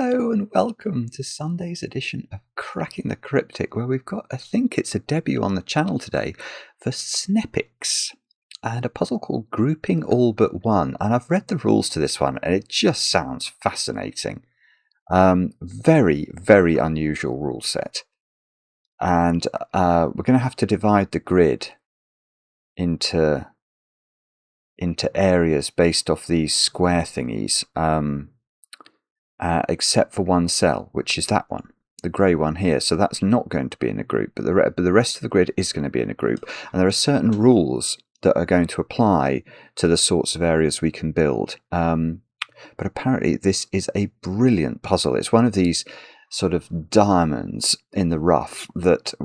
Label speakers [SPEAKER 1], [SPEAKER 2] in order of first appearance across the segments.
[SPEAKER 1] Hello and welcome to Sunday's edition of Cracking the Cryptic, where we've got, I think it's a debut on the channel today, for Sneppix, and a puzzle called Grouping All But One. And I've read the rules to this one, and it just sounds fascinating. Very, very unusual rule set. And we're going to have to divide the grid into areas based off these square thingies. Except for one cell, which is that one, the grey one here. So that's not going to be in a group, but the rest of the grid is going to be in a group. And there are certain rules that are going to apply to the sorts of areas we can build. But apparently this is a brilliant puzzle. It's one of these sort of diamonds in the rough that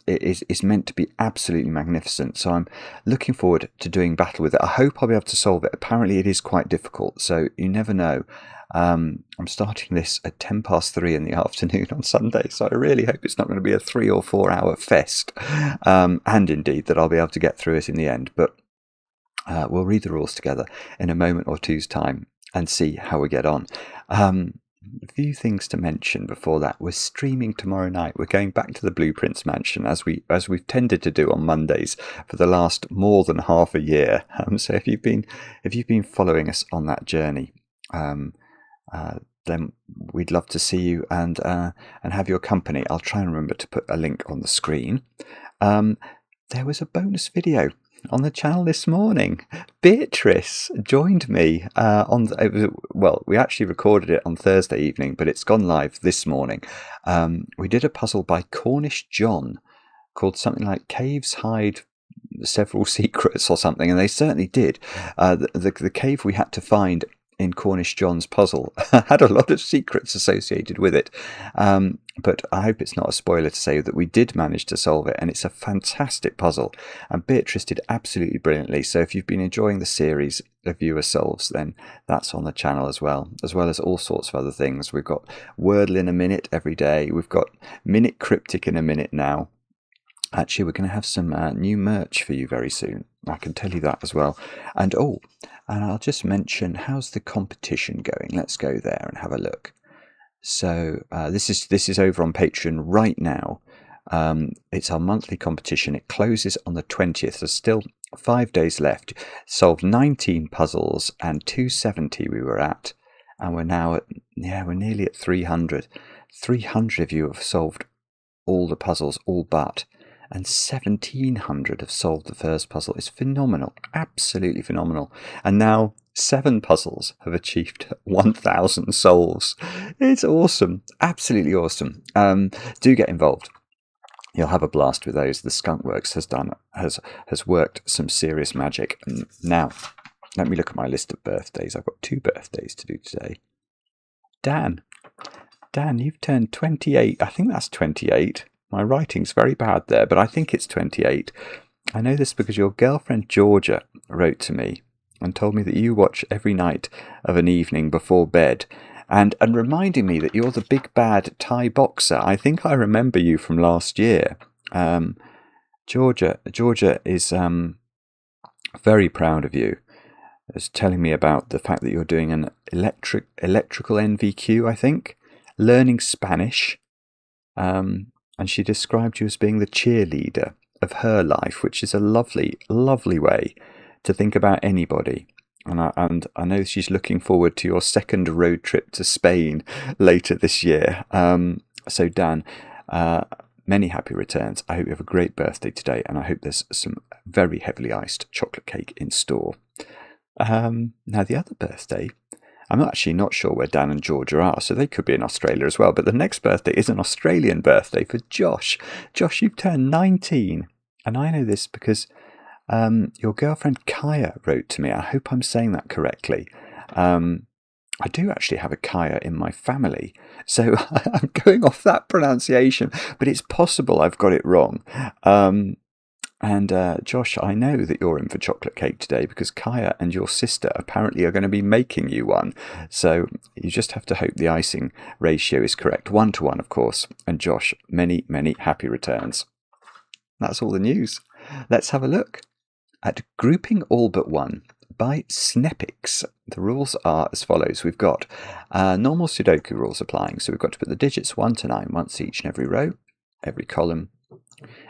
[SPEAKER 1] it is meant to be absolutely magnificent. So I'm looking forward to doing battle with it. I hope I'll be able to solve it. Apparently it is quite difficult, so you never know. I'm starting this at 3:10 in the afternoon on Sunday, so I really hope it's not going to be a 3 or 4 hour fest, and indeed that I'll be able to get through it in the end. But we'll read the rules together in a moment or two's time and see how we get on. A few things to mention before that. We're streaming tomorrow night. We're going back to the Blueprints Mansion as we've tended to do on Mondays for the last more than half a year. So if you've been following us on that journey, then we'd love to see you and have your company. I'll try and remember to put a link on the screen. There was a bonus video on the channel this morning. Beatrice joined me we actually recorded it on Thursday evening, but it's gone live this morning. We did a puzzle by Cornish John called something like Caves Hide Several Secrets or something, and they certainly did. The cave we had to find in Cornish John's puzzle had a lot of secrets associated with it, but I hope it's not a spoiler to say that we did manage to solve it, and it's a fantastic puzzle, and Beatrice did absolutely brilliantly. So if you've been enjoying the series of Viewer Solves, then that's on the channel as well as all sorts of other things. We've got Wordle in a Minute every day. We've got Minute Cryptic in a Minute now. Actually, we're going to have some new merch for you very soon. I can tell you that as well. And I'll just mention, how's the competition going? Let's go there and have a look. So this is over on Patreon right now. It's our monthly competition. It closes on the 20th. There's still 5 days left. Solved 19 puzzles and 270 we were at. And we're now at, we're nearly at 300. 300 of you have solved all the puzzles, all but. And 1,700 have solved the first puzzle. It's phenomenal, absolutely phenomenal. And now 7 puzzles have achieved 1,000 solves. It's awesome, absolutely awesome. Do get involved. You'll have a blast with those. The Skunkworks has worked some serious magic. Now, let me look at my list of birthdays. I've got 2 birthdays to do today. Dan, you've turned 28. I think that's 28. My writing's very bad there, but I think it's 28. I know this because your girlfriend Georgia wrote to me and told me that you watch every night of an evening before bed, and reminding me that you're the big bad Thai boxer. I think I remember you from last year. Georgia is very proud of you. Is telling me about the fact that you're doing an electrical NVQ, I think, learning Spanish. And she described you as being the cheerleader of her life, which is a lovely, lovely way to think about anybody. And I know she's looking forward to your second road trip to Spain later this year. So Dan, many happy returns. I hope you have a great birthday today, and I hope there's some very heavily iced chocolate cake in store. Now the other birthday, I'm actually not sure where Dan and Georgia are, so they could be in Australia as well. But the next birthday is an Australian birthday for Josh. Josh, you've turned 19. And I know this because your girlfriend Kaya wrote to me. I hope I'm saying that correctly. I do actually have a Kaya in my family, so I'm going off that pronunciation. But it's possible I've got it wrong. And Josh, I know that you're in for chocolate cake today because Kaya and your sister apparently are going to be making you one. So you just have to hope the icing ratio is correct. 1-to-1, of course. And Josh, many, many happy returns. That's all the news. Let's have a look at Grouping All But One by Sneppix. The rules are as follows. We've got normal Sudoku rules applying. So we've got to put the digits 1 to 9 once each in every row, every column,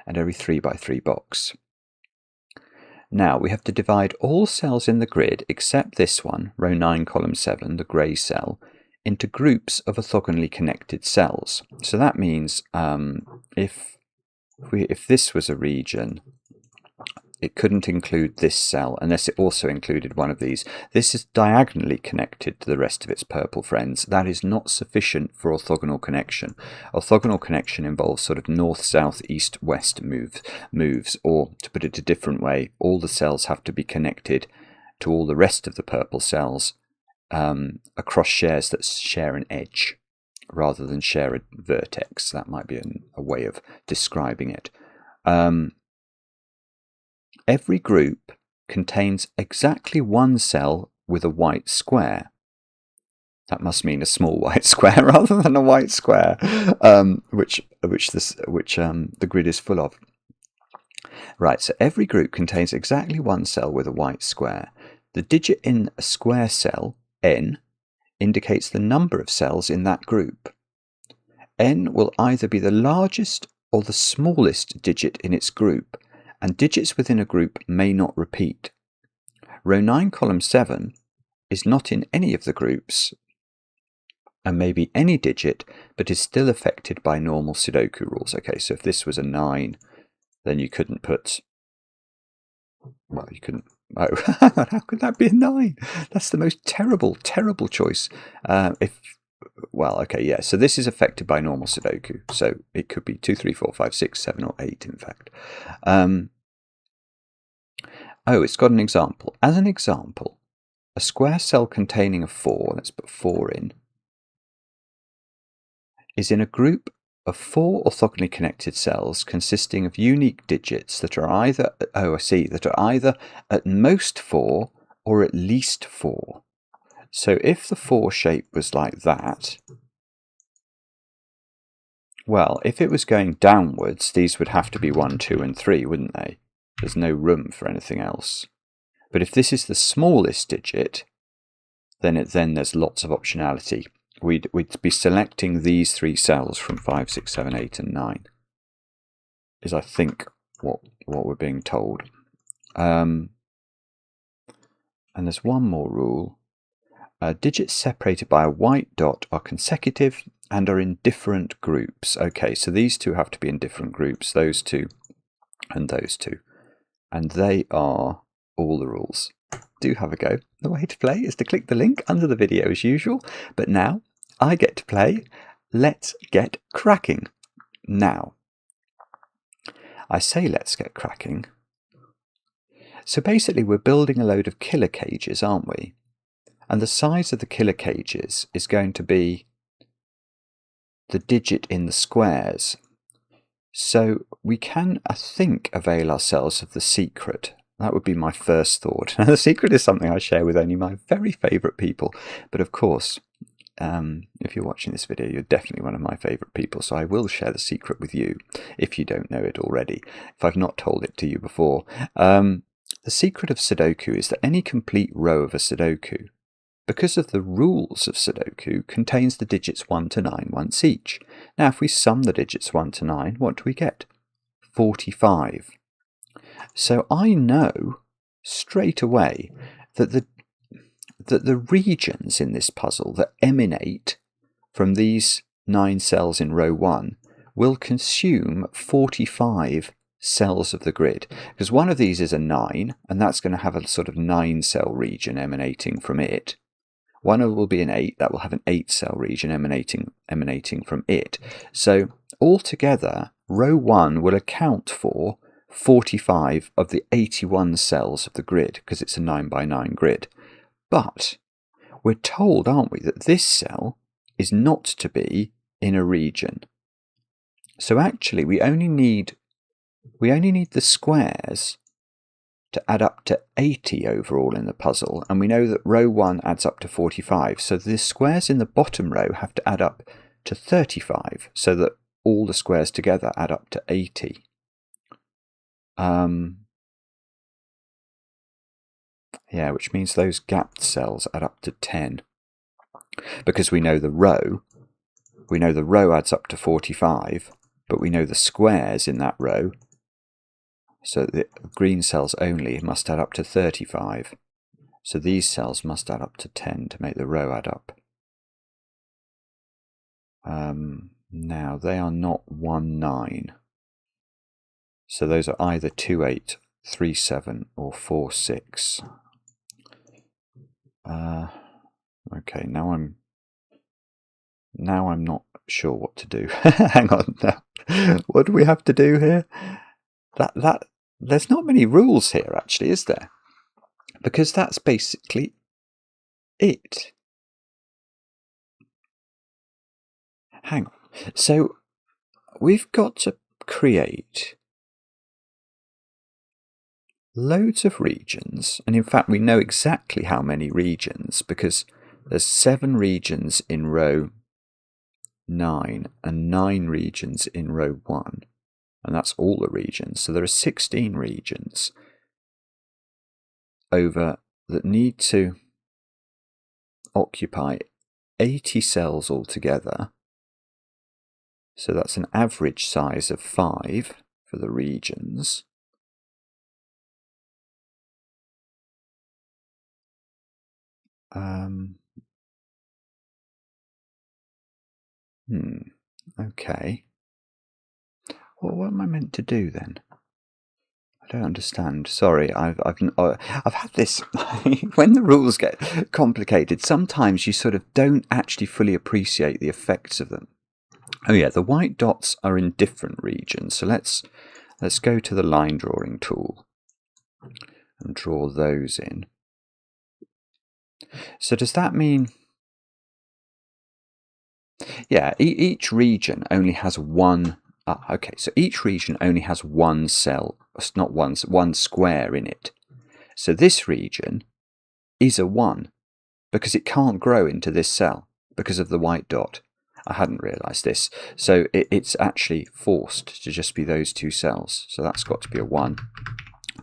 [SPEAKER 1] and every 3 by 3 box. Now we have to divide all cells in the grid except this one, row 9, column 7, the grey cell, into groups of orthogonally connected cells. So that means if this was a region, it couldn't include this cell unless it also included one of these. This is diagonally connected to the rest of its purple friends. That is not sufficient for orthogonal connection. Orthogonal connection involves sort of north, south, east, west moves, or to put it a different way, all the cells have to be connected to all the rest of the purple cells across shares that share an edge rather than share a vertex. That might be a way of describing it. Every group contains exactly one cell with a white square. That must mean a small white square rather than a white square, which the grid is full of. Right, so every group contains exactly one cell with a white square. The digit in a square cell, n, indicates the number of cells in that group. N will either be the largest or the smallest digit in its group, and digits within a group may not repeat. Row 9, column 7 is not in any of the groups and may be any digit, but is still affected by normal Sudoku rules. Okay, so if this was a 9, then you couldn't put, well, you couldn't, oh, how could that be a 9? That's the most terrible choice. Well, okay, yeah, so this is affected by normal Sudoku, so it could be 2, 3, 4, 5, 6, 7, or 8, in fact. Oh, it's got an example. As an example, a square cell containing a 4, let's put 4 in, is in a group of 4 orthogonally connected cells consisting of unique digits that are either, that are either at most 4 or at least 4. So if the 4 shape was like that, well, if it was going downwards, these would have to be 1, 2, and 3, wouldn't they? There's no room for anything else. But if this is the smallest digit, then there's lots of optionality. We'd be selecting these 3 cells from 5, 6, 7, 8, and 9, is I think what we're being told. And there's one more rule. Digits separated by a white dot are consecutive and are in different groups. Okay, so these 2 have to be in different groups, those 2 and those 2. And they are all the rules. Do have a go. The way to play is to click the link under the video as usual, but now I get to play. Let's get cracking. Now, I say let's get cracking. So basically we're building a load of killer cages, aren't we? And the size of the killer cages is going to be the digit in the squares. So we can, I think, avail ourselves of the secret. That would be my first thought. Now, the secret is something I share with only my very favourite people. But of course, if you're watching this video, you're definitely one of my favourite people. So I will share the secret with you if you don't know it already, if I've not told it to you before. The secret of Sudoku is that any complete row of a Sudoku, because of the rules of Sudoku, contains the digits 1 to 9 once each. Now, if we sum the digits 1 to 9, what do we get? 45. So I know straight away that the regions in this puzzle that emanate from these 9 cells in row 1 will consume 45 cells of the grid, because one of these is a 9, and that's going to have a sort of 9-cell region emanating from it. One will be an 8, that will have an 8-cell region emanating from it. So altogether, row 1 will account for 45 of the 81 cells of the grid, because it's a 9 by 9 grid. But we're told, aren't we, that this cell is not to be in a region. So actually we only need the squares to add up to 80 overall in the puzzle, and we know that row 1 adds up to 45, so the squares in the bottom row have to add up to 35, so that all the squares together add up to 80. Yeah, which means those gapped cells add up to 10. Because we know the row adds up to 45, but we know the squares in that row, so the green cells only must add up to 35. So these cells must add up to 10 to make the row add up. Now, they are not 1, 9. So those are either 2, 8, 3, 7, or 4, 6. Okay, now I'm not sure what to do. Hang on now. What do we have to do here? There's not many rules here, actually, is there? Because that's basically it. Hang on. So we've got to create loads of regions, and in fact we know exactly how many regions, because there's 7 regions in row 9 and 9 regions in row 1, and that's all the regions. So there are 16 regions over that need to occupy 80 cells altogether. So that's an average size of 5 for the regions. Okay. Well, what am I meant to do then? I don't understand. Sorry, I've had this. When the rules get complicated, sometimes you sort of don't actually fully appreciate the effects of them. Oh yeah, the white dots are in different regions. So let's go to the line drawing tool and draw those in. So does that mean? Yeah, each region only has one. Okay, so each region only has one cell, not one square in it. So this region is a 1 because it can't grow into this cell because of the white dot. I hadn't realised this. So it's actually forced to just be those 2 cells. So that's got to be a 1.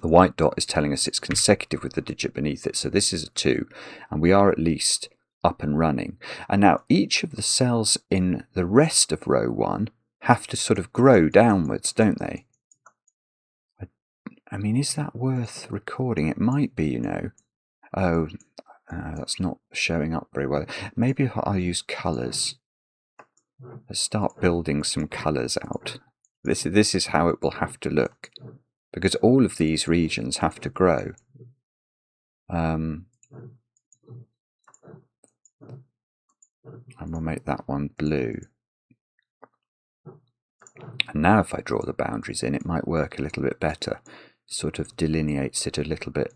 [SPEAKER 1] The white dot is telling us it's consecutive with the digit beneath it. So this is a 2, and we are at least up and running. And now each of the cells in the rest of row 1 have to sort of grow downwards, don't they? I mean, is that worth recording? It might be, you know. Oh, that's not showing up very well. Maybe I'll use colours. Let's start building some colours out. This is how it will have to look, because all of these regions have to grow. And we'll make that one blue. And now if I draw the boundaries in, it might work a little bit better. Sort of delineates it a little bit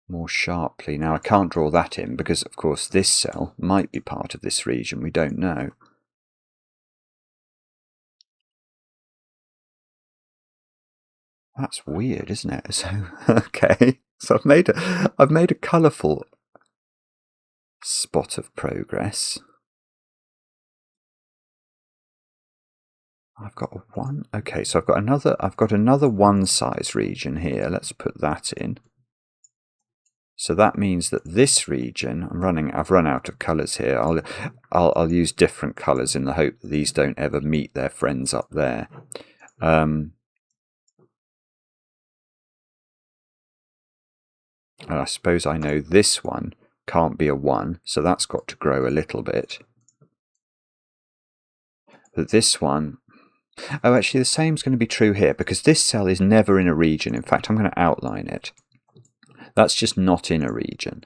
[SPEAKER 1] more sharply. Now I can't draw that in because, of course, this cell might be part of this region. We don't know. That's weird, isn't it? So okay, so I've made a colourful spot of progress. I've got a 1. Okay, so I've got another 1 size region here. Let's put that in. So that means that this region, I've run out of colours here. I'll use different colours in the hope that these don't ever meet their friends up there. And I suppose I know this one can't be a 1, so that's got to grow a little bit. But this one, oh, actually the same's going to be true here, because this cell is never in a region. In fact, I'm going to outline it. That's just not in a region.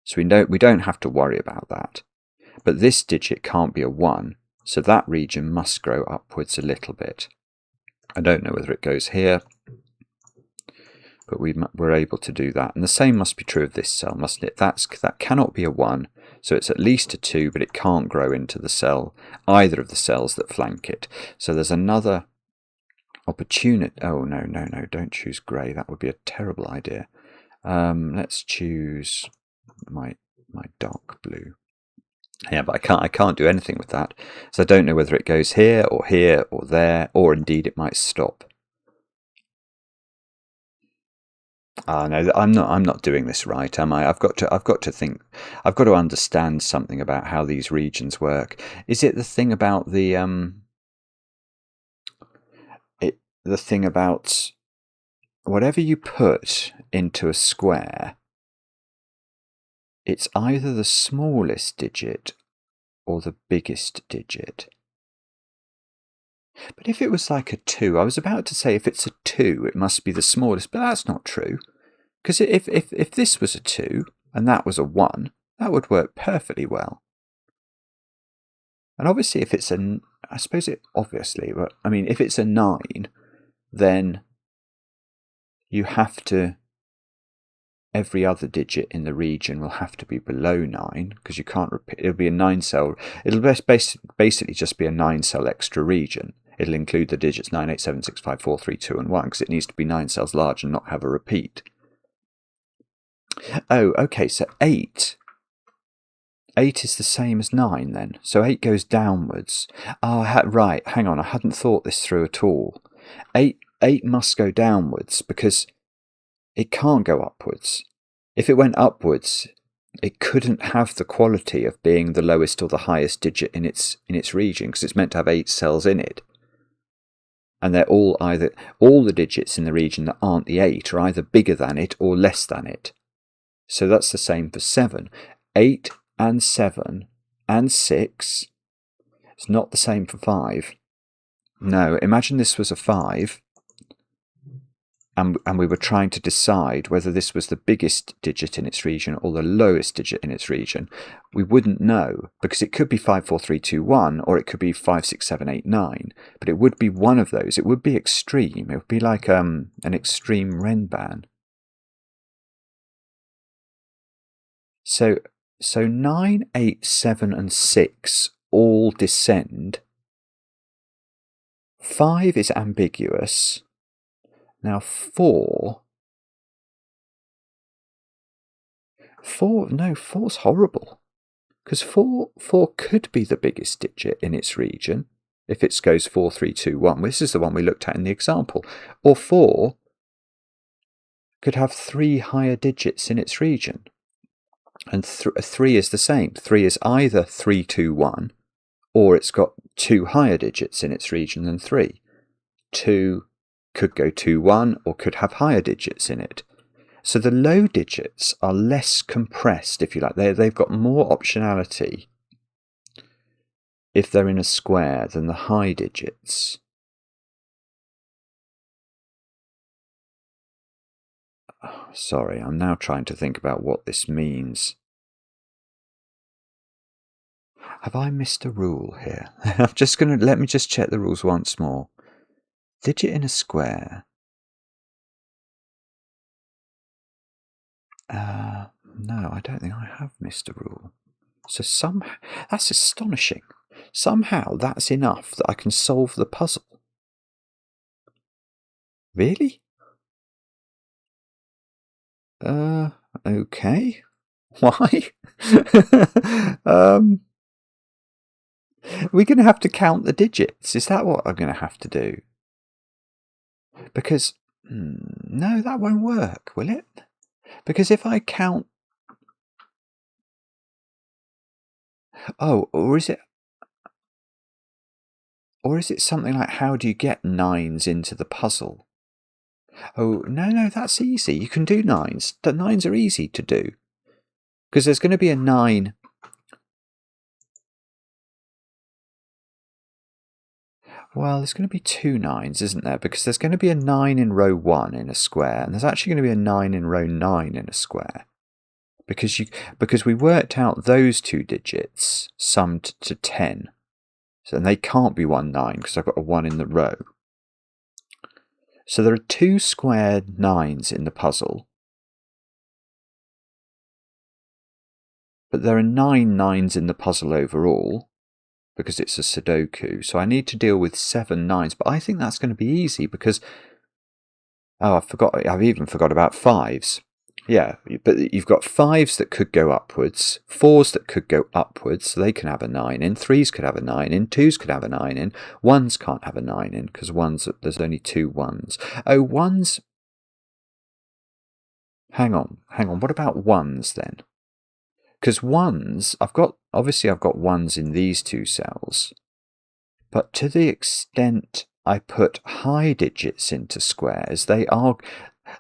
[SPEAKER 1] So we don't have to worry about that. But this digit can't be a 1, so that region must grow upwards a little bit. I don't know whether it goes here, but we're able to do that. And the same must be true of this cell, mustn't it? That cannot be a 1, so it's at least a 2, but it can't grow into the cell, either of the cells that flank it. So there's another opportunity. Oh, no, don't choose grey. That would be a terrible idea. Let's choose my dark blue. Yeah, but I can't do anything with that. So I don't know whether it goes here or there, or indeed it might stop. No, I'm not doing this right, am I? I've got to think. I've got to understand something about how these regions work. Is it the thing about the thing about whatever you put into a square, it's either the smallest digit or the biggest digit? But if it was like a 2, I was about to say if it's a 2, it must be the smallest, but that's not true. Because if this was a 2 and that was a 1, that would work perfectly well. And obviously if it's a, I suppose it, obviously, but I mean, if it's a 9, then you have to, every other digit in the region will have to be below 9, because you can't repeat, it'll be a 9 cell, it'll basically just be a 9 cell extra region. It'll include the digits 9, 8, 7, 6, 5, 4, 3, 2 and 1, because it needs to be 9 cells large and not have a repeat. Oh, okay, so 8 is the same as 9 then. So 8 goes downwards. Oh, right, hang on, I hadn't thought this through at all. 8 must go downwards because it can't go upwards. If it went upwards, it couldn't have the quality of being the lowest or the highest digit in its region, because it's meant to have 8 cells in it. And they're all the digits in the region that aren't the 8 are either bigger than it or less than it. So that's the same for 7. 8 and 7 and 6. It's not the same for 5. No, imagine this was a 5 and we were trying to decide whether this was the biggest digit in its region or the lowest digit in its region. We wouldn't know, because it could be 5, 4, 3, 2, 1, or it could be 5, 6, 7, 8, 9. But it would be one of those. It would be extreme. It would be like an extreme Renban. So 9, 8, 7 and 6 all descend. 5 is ambiguous. Now 4's horrible. Because 4 could be the biggest digit in its region if it goes 4, 3, 2, 1. This is the one we looked at in the example. Or 4 could have 3 higher digits in its region. And 3 is the same. 3 is either 3, 2, 1, or it's got 2 higher digits in its region than 3. 2 could go 2, 1, or could have higher digits in it. So the low digits are less compressed, if you like. They've got more optionality if they're in a square than the high digits. Oh, sorry, I'm now trying to think about what this means. Have I missed a rule here? Let me just check the rules once more. Digit in a square. No, I don't think I have missed a rule. So that's astonishing. Somehow that's enough that I can solve the puzzle. Really? Okay. Why? We're going to have to count the digits. Is that what I'm going to have to do? Because, no, that won't work, will it? Because if I count... Oh, or is it something like, how do you get 9s into the puzzle? Oh, no, that's easy. You can do 9s. The 9s are easy to do. Because there's going to be a 9... Well, there's going to be 2 9s, isn't there? Because there's going to be a 9 in row 1 in a square, and there's actually going to be a 9 in row 9 in a square. Because we worked out those 2 digits summed to 10. So they can't be 1 9 because I've got a 1 in the row. So there are 2 squared 9s in the puzzle. But there are 9 9s in the puzzle overall, because it's a Sudoku. So I need to deal with 7 9s. But I think that's going to be easy because... Oh, I've even forgot about 5s. Yeah, but you've got 5s that could go upwards, 4s that could go upwards, so they can have a 9 in, 3s could have a 9 in, 2s could have a 9 in, 1s can't have a 9 in, because there's only 2 1s. Oh, 1s... Hang on. What about ones then? Because ones, I've got ones in these two cells, but to the extent I put high digits into squares, they are,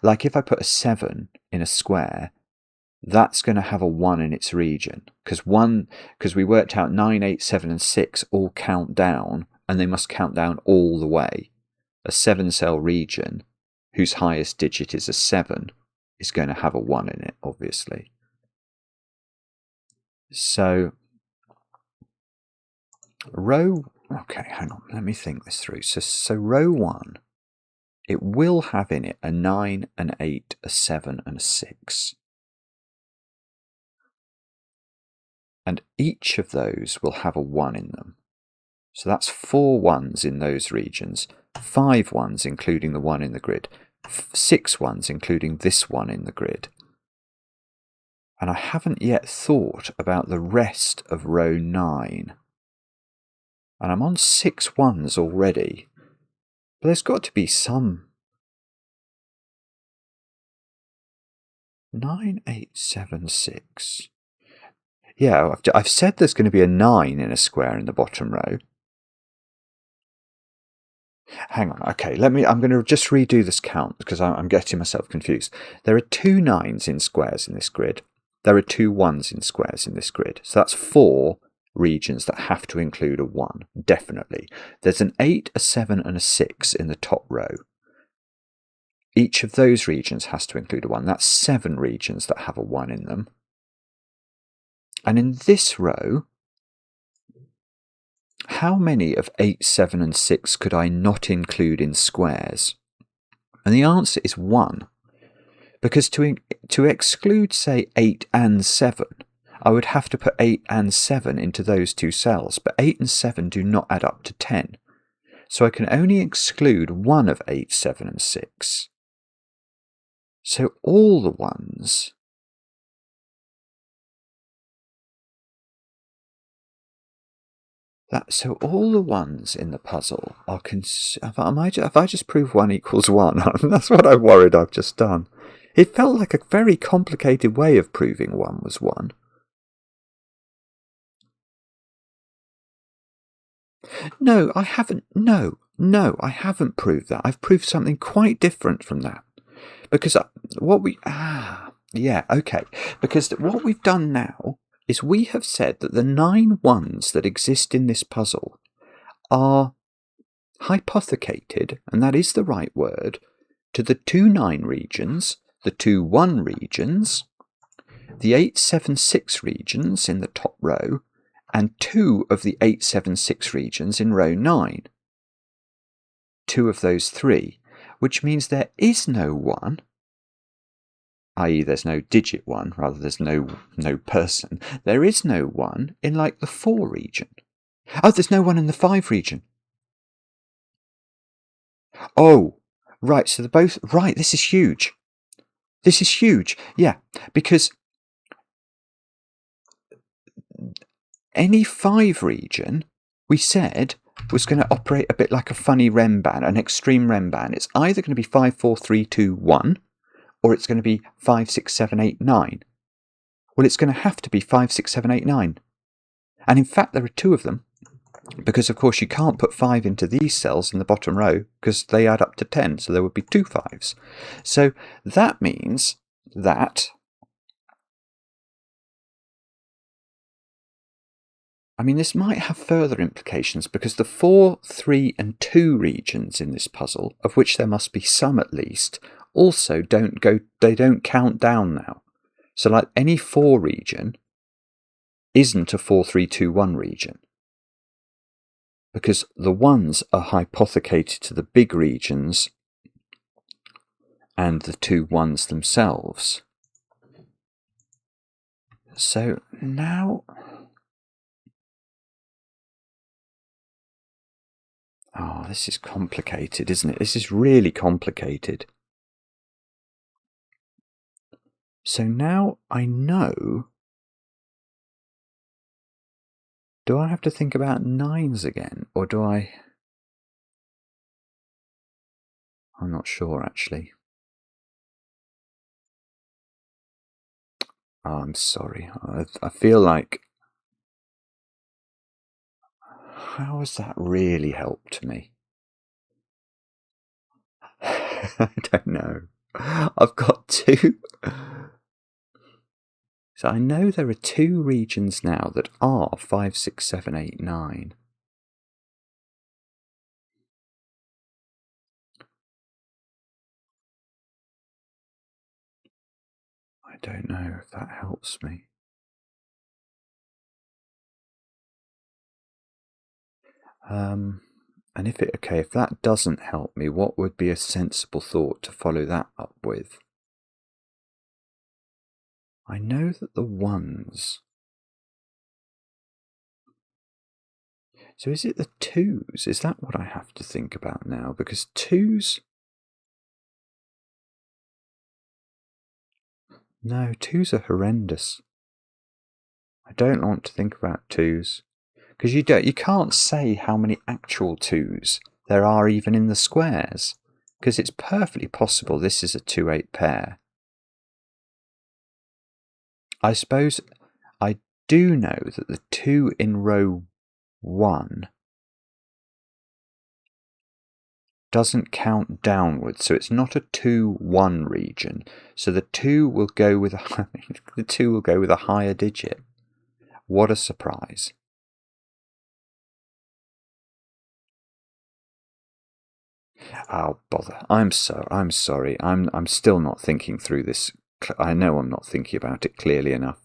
[SPEAKER 1] like if I put a 7 in a square, that's going to have a 1 in its region, because we worked out 9, 8, 7 and 6 all count down, and they must count down all the way. A 7-cell region whose highest digit is a 7 is going to have a 1 in it, obviously. So okay, hang on, let me think this through. So row 1, it will have in it a 9, an 8, a 7 and a 6. And each of those will have a 1 in them. So that's 4 ones in those regions, 5 ones including the 1 in the grid, 6 ones including this one in the grid. And I haven't yet thought about the rest of row 9. And I'm on 6 ones already. But there's got to be some. 9, 8, 7, 6. Yeah, I've said there's going to be a 9 in a square in the bottom row. Hang on, okay, I'm going to just redo this count because I'm getting myself confused. There are 2 9s in squares in this grid. There are 2 1s in squares in this grid. So that's 4 regions that have to include a 1, definitely. There's an 8, a 7 and a 6 in the top row. Each of those regions has to include a 1. That's 7 regions that have a 1 in them. And in this row, how many of 8, 7 and 6 could I not include in squares? And the answer is 1. Because to exclude, say, 8 and 7, I would have to put 8 and 7 into those 2 cells, but 8 and 7 do not add up to 10. So I can only exclude 1 of 8, 7 and 6. So all the ones so all the ones in the puzzle are have I just proved 1 equals 1? That's what I'm worried I've just done. It felt like a very complicated way of proving 1 was 1. No, I haven't. No, I haven't proved that. I've proved something quite different from that. Because what we've done now is we have said that the 9 ones that exist in this puzzle are hypothecated, and that is the right word, to the 2 9 regions, the 2 1 regions, the 8 7 6 regions in the top row, and 2 of the 8 7 6 regions in row 9. 2 of those 3, which means there is no 1, i.e. there's no digit 1, rather there's no person. There is no 1 in like the 4 region. Oh, there's no 1 in the 5 region. Oh, right, so they're both, right, this is huge. This is huge, yeah, because any 5 region, we said, was going to operate a bit like a funny REM band, an extreme REM band. It's either going to be 5, 4, 3, 2, 1, or it's going to be 5, 6, 7, 8, 9. Well, it's going to have to be 5, 6, 7, 8, 9. And in fact, there are 2 of them, because of course you can't put 5 into these cells in the bottom row because they add up to 10, so there would be 2 5s. So that means that, I mean, this might have further implications because the 4, 3 and 2 regions in this puzzle, of which there must be some at least, also don't count down now. So like any 4 region isn't a 4, 3, 2, 1 region, because the 1s are hypothecated to the big regions and the 2 1s themselves. So now, oh, this is complicated, isn't it? This is really complicated. So now I know. Do I have to think about 9s again, or do I? I'm not sure, actually. Oh, I'm sorry. I feel like... How has that really helped me? I don't know. I've got two. So I know there are two regions now that are 5, 6, 7, 8, 9. I don't know if that helps me. And if that doesn't help me, what would be a sensible thought to follow that up with? I know that the ones... So is it the twos? Is that what I have to think about now? Because twos... No, twos are horrendous. I don't want to think about twos. Because you can't say how many actual twos there are even in the squares. Because it's perfectly possible this is a 2-8 pair. I suppose I do know that the 2 in row 1 doesn't count downwards, so it's not a 2-1 region. So the 2 will go with a higher digit. What a surprise! Oh bother! I'm sorry. I'm still not thinking through this. I know I'm not thinking about it clearly enough.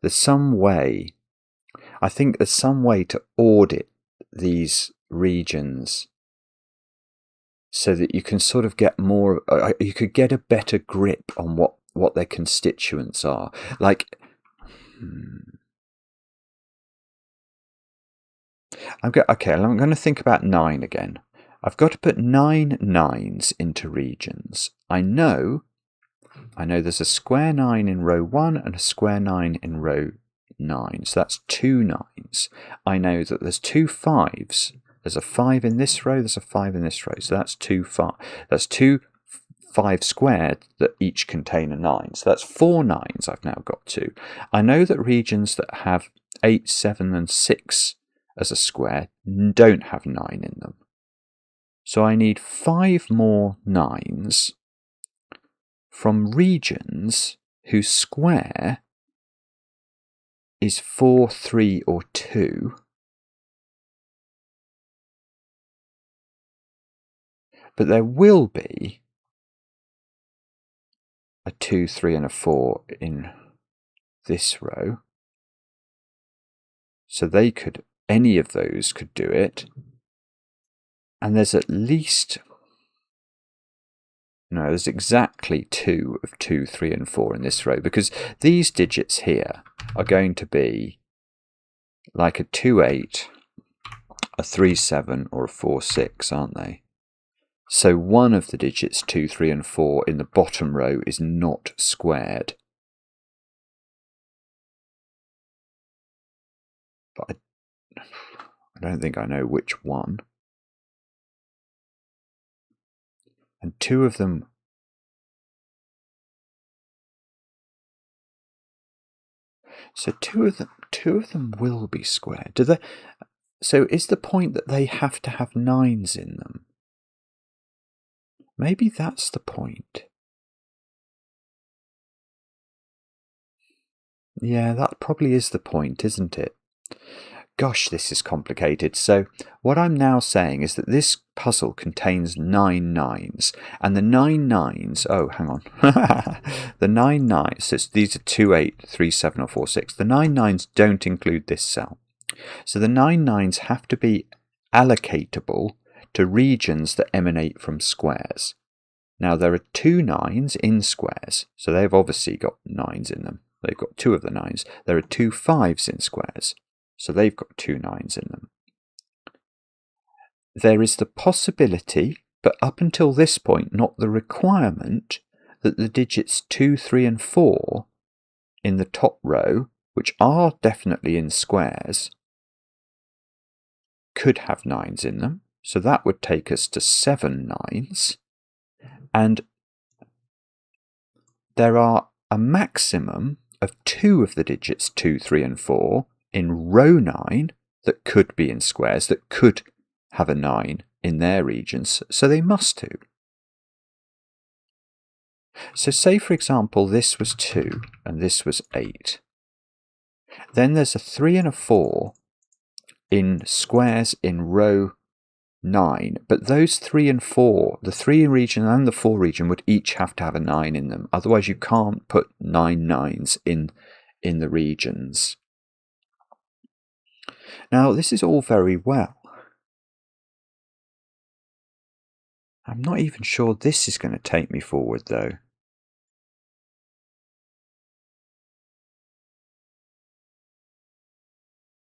[SPEAKER 1] There's some way. I think there's some way to audit these regions so that you can sort of get more. You could get a better grip on what their constituents are. Like, I'm going to think about 9 again. I've got to put 9 nines into regions. I know there's a square 9 in row 1 and a square 9 in row 9. So that's 2 nines. I know that there's 2 5s. There's a 5 in this row, there's a 5 in this row. So that's 2 5 squared that each contain a 9. So that's 4 nines I've now got to. I know that regions that have 8, 7 and 6 as a square don't have 9 in them. So I need 5 more 9s from regions whose square is 4, 3 or 2. But there will be a 2, 3 and a 4 in this row. So any of those could do it. And there's at least... No, there's exactly 2 of 2, 3 and 4 in this row, because these digits here are going to be like a 2, 8, a 3, 7 or a 4, 6, aren't they? So one of the digits 2, 3 and 4 in the bottom row is not squared. But I don't think I know which one. And 2 of them... So two of them will be squared. Do they? So is the point that they have to have 9s in them? Maybe that's the point. Yeah, that probably is the point, isn't it? Gosh, this is complicated. So what I'm now saying is that this puzzle contains 9 nines, and the 9 nines... Oh, hang on. The 9 nines, so these are 2, 8, 3, 7 or 4, 6. The 9 nines don't include this cell. So the 9 nines have to be allocatable to regions that emanate from squares. Now there are 2 nines in squares, so they've obviously got 9s in them. They've got 2 of the 9s. There are 2 5s in squares, so they've got 2 9s in them. There is the possibility, but up until this point not the requirement, that the digits 2, 3 and 4 in the top row, which are definitely in squares, could have 9s in them. So that would take us to 7 9s. And there are a maximum of 2 of the digits 2, 3 and 4 in row 9 that could be in squares, that could have a 9 in their regions, so they must do. So say, for example, this was 2 and this was 8. Then there's a 3 and a 4 in squares in row 9, but those 3 and 4, the 3 region and the 4 region, would each have to have a 9 in them. Otherwise you can't put 9 nines in the regions. Now this is all very well. I'm not even sure this is going to take me forward though.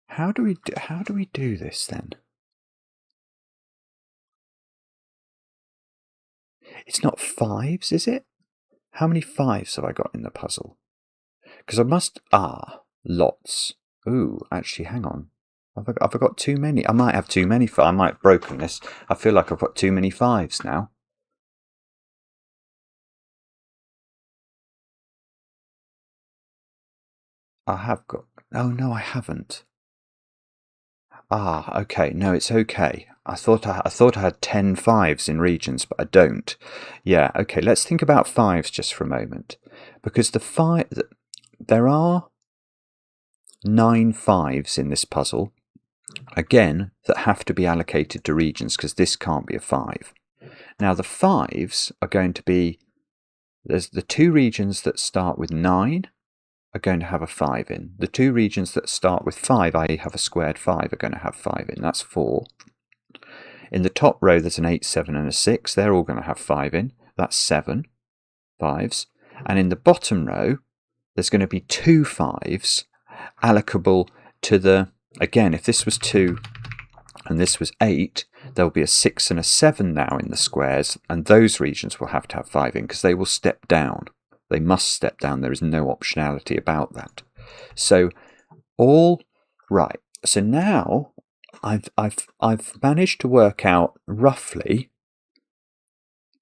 [SPEAKER 1] How do we do this then? It's not 5s, is it? How many 5s have I got in the puzzle? Because I must... lots. Ooh, actually, hang on. Have I got too many? I might have too many. I might have broken this. I feel like I've got too many 5s now. I have got... Oh, no, I haven't. Okay. No, it's okay. I thought I had 10 5s in regions, but I don't. Yeah, okay. Let's think about 5s just for a moment. Because there are 9 5s in this puzzle, again, that have to be allocated to regions, because this can't be a 5. Now the 5s are going to be, there's the 2 regions that start with 9 are going to have a 5 in. The 2 regions that start with 5, i.e. have a squared 5, are going to have 5 in. That's 4. In the top row there's an 8, 7 and a 6. They're all going to have 5 in. That's 7 5s. And in the bottom row there's going to be 2 5s allocable to the... Again, if this was 2 and this was 8, there'll be a 6 and a 7 now in the squares, and those regions will have to have 5 in because they will step down. They must step down. There is no optionality about that. So all right. So now I've managed to work out roughly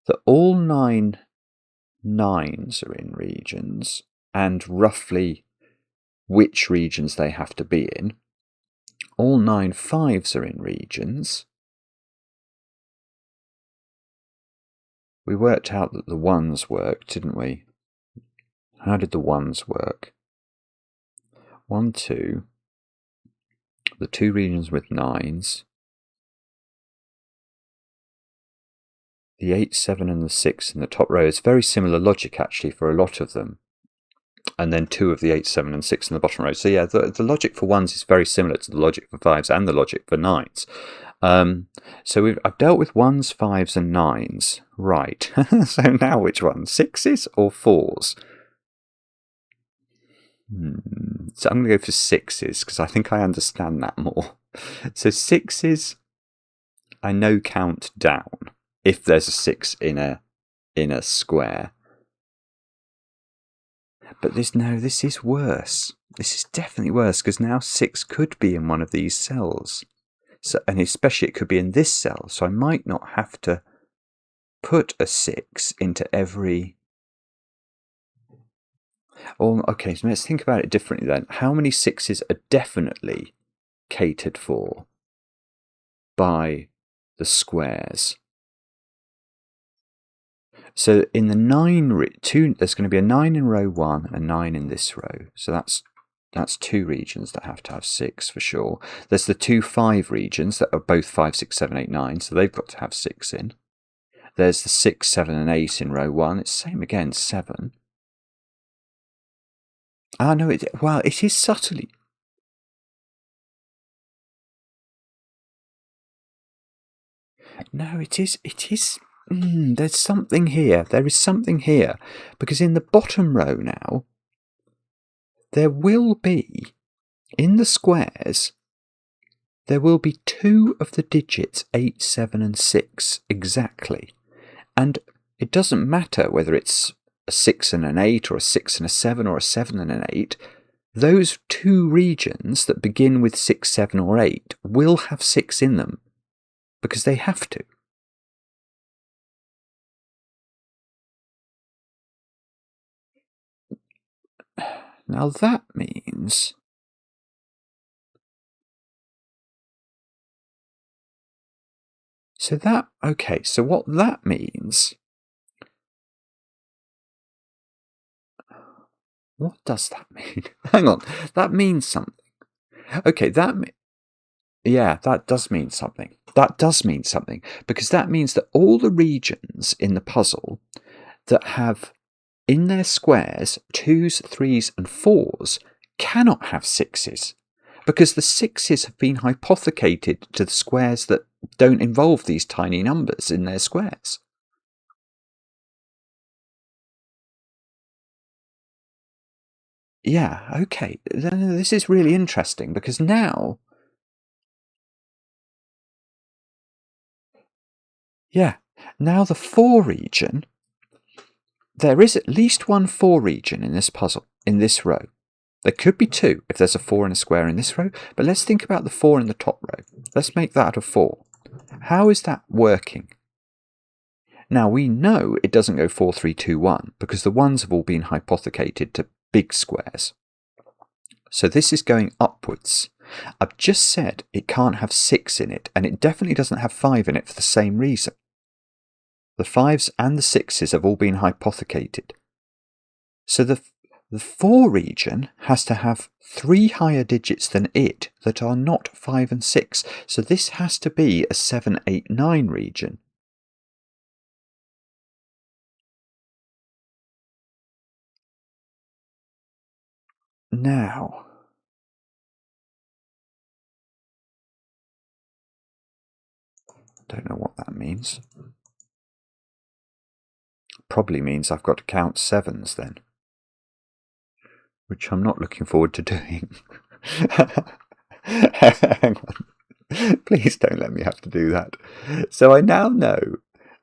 [SPEAKER 1] that all 9 9s are in regions, and roughly which regions they have to be in. All 9 5s are in regions. We worked out that the 1s worked, didn't we? How did the 1s work? 1, 2, the 2 regions with 9s, the 8, 7 and the 6 in the top row. It's very similar logic actually for a lot of them. And then 2 of the 8, 7 and 6 in the bottom row. So yeah, the logic for 1s is very similar to the logic for 5s and the logic for 9s. So I've dealt with 1s, 5s and 9s. Right. So now which one? 6s or 4s? So I'm going to go for 6s because I think I understand that more. So 6s, I know count down if there's a 6 in a square. But this is worse. This is definitely worse because now 6 could be in one of these cells. So, and especially it could be in this cell. So I might not have to put a 6 into every... Oh, okay, so let's think about it differently then. How many 6s are definitely catered for by the squares? So in the 9, there's going to be a 9 in row 1 and 9 in this row. So that's 2 regions that have to have 6 for sure. There's the 2 5 regions that are both 5, 6, 7, 8, 9. So they've got to have 6 in. There's the 6, 7 and 8 in row 1. It's the same again, 7. No, it is subtly... No, it is... there's something here. There is something here. Because in the bottom row now, there will be, in the squares, there will be 2 of the digits 8, 7 and 6 exactly. And it doesn't matter whether it's a 6 and an 8 or a 6 and a 7 or a 7 and an 8. Those 2 regions that begin with 6, 7 or 8 will have 6 in them because they have to. Now that means... okay, so what that means... What does that mean? Hang on, that means something. Okay, yeah, that does mean something. That does mean something, because that means that all the regions in the puzzle that have in their squares 2s, 3s and 4s cannot have 6s, because the 6s have been hypothecated to the squares that don't involve these tiny numbers in their squares. Yeah, okay, this is really interesting, because now... Yeah, now the 4 region... There is at least one 4 region in this puzzle, in this row. There could be 2 if there's a 4 and a square in this row, but let's think about the 4 in the top row. Let's make that a 4. How is that working? Now we know it doesn't go 4, 3, 2, 1 because the 1s have all been hypothecated to big squares. So this is going upwards. I've just said it can't have 6 in it, and it definitely doesn't have 5 in it for the same reason. The 5s and the 6s have all been hypothecated. So the 4 region has to have 3 higher digits than it that are not 5 and 6. So this has to be a 7, 8, 9 region. Now, don't know what that means. Probably means I've got to count 7s then, which I'm not looking forward to doing. Hang on. Please don't let me have to do that. So I now know,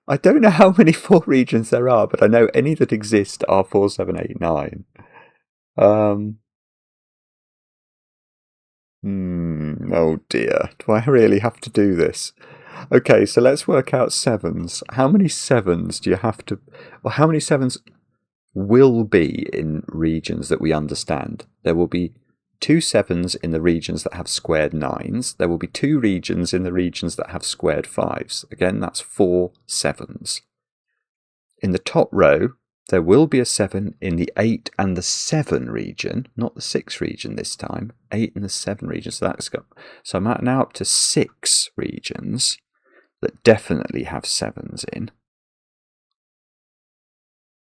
[SPEAKER 1] I don't know how many 4 regions there are, but I know any that exist are 4, 7, 8, 9. Oh dear, do I really have to do this? Okay, so let's work out 7s. How many 7s do you have to... Well, how many 7s will be in regions that we understand? There will be 2 7s in the regions that have squared 9s. There will be 2 regions in the regions that have squared 5s. Again, that's 4 7s. In the top row, there will be a 7 in the 8 and the 7 region, not the 6 region this time, 8 and the 7 region. So I'm now up to 6 regions that definitely have 7s in.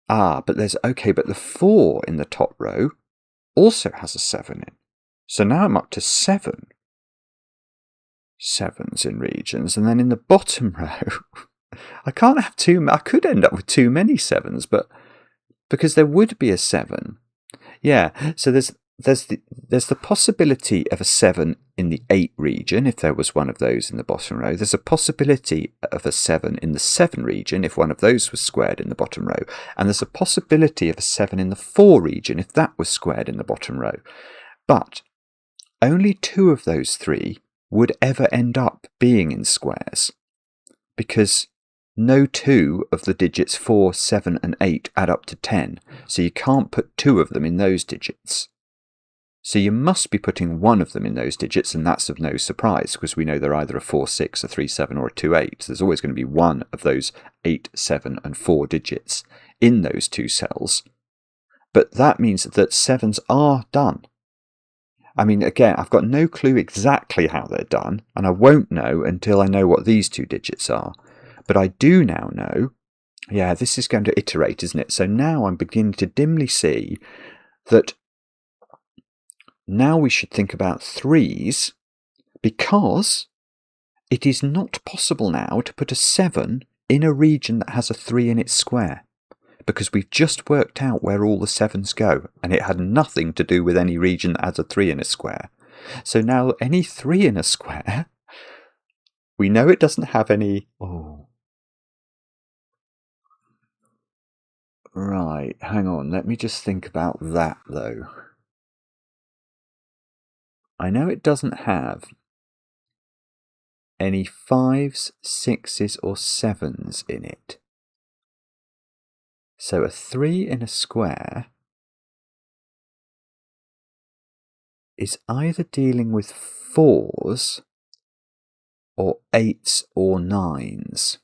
[SPEAKER 1] But but the 4 in the top row also has a 7 in. So now I'm up to 7 7s in regions, and then in the bottom row, I can't have I could end up with too many 7s, but because there would be a 7. Yeah, so there's the possibility of a 7 in the 8 region if there was one of those in the bottom row. There's a possibility of a 7 in the 7 region if one of those was squared in the bottom row. And there's a possibility of a 7 in the 4 region if that was squared in the bottom row. But only 2 of those 3 would ever end up being in squares, because no 2 of the digits 4, 7 and 8 add up to 10, so you can't put 2 of them in those digits. So you must be putting one of them in those digits, and that's of no surprise, because we know they're either a 4, 6, a 3, 7 or a 2, 8. So there's always going to be one of those 8, 7 and 4 digits in those 2 cells. But that means that 7s are done. I mean, again, I've got no clue exactly how they're done, and I won't know until I know what these 2 digits are. But I do now know, yeah, this is going to iterate, isn't it? So now I'm beginning to dimly see that now we should think about 3s, because it is not possible now to put a 7 in a region that has a 3 in its square, because we've just worked out where all the 7s go, and it had nothing to do with any region that has a 3 in a square. So now any 3 in a square, we know it doesn't have any... Oh. Right, hang on, let me just think about that though. I know it doesn't have any 5s, 6s or 7s in it. So a 3 in a square is either dealing with 4s or 8s or 9s.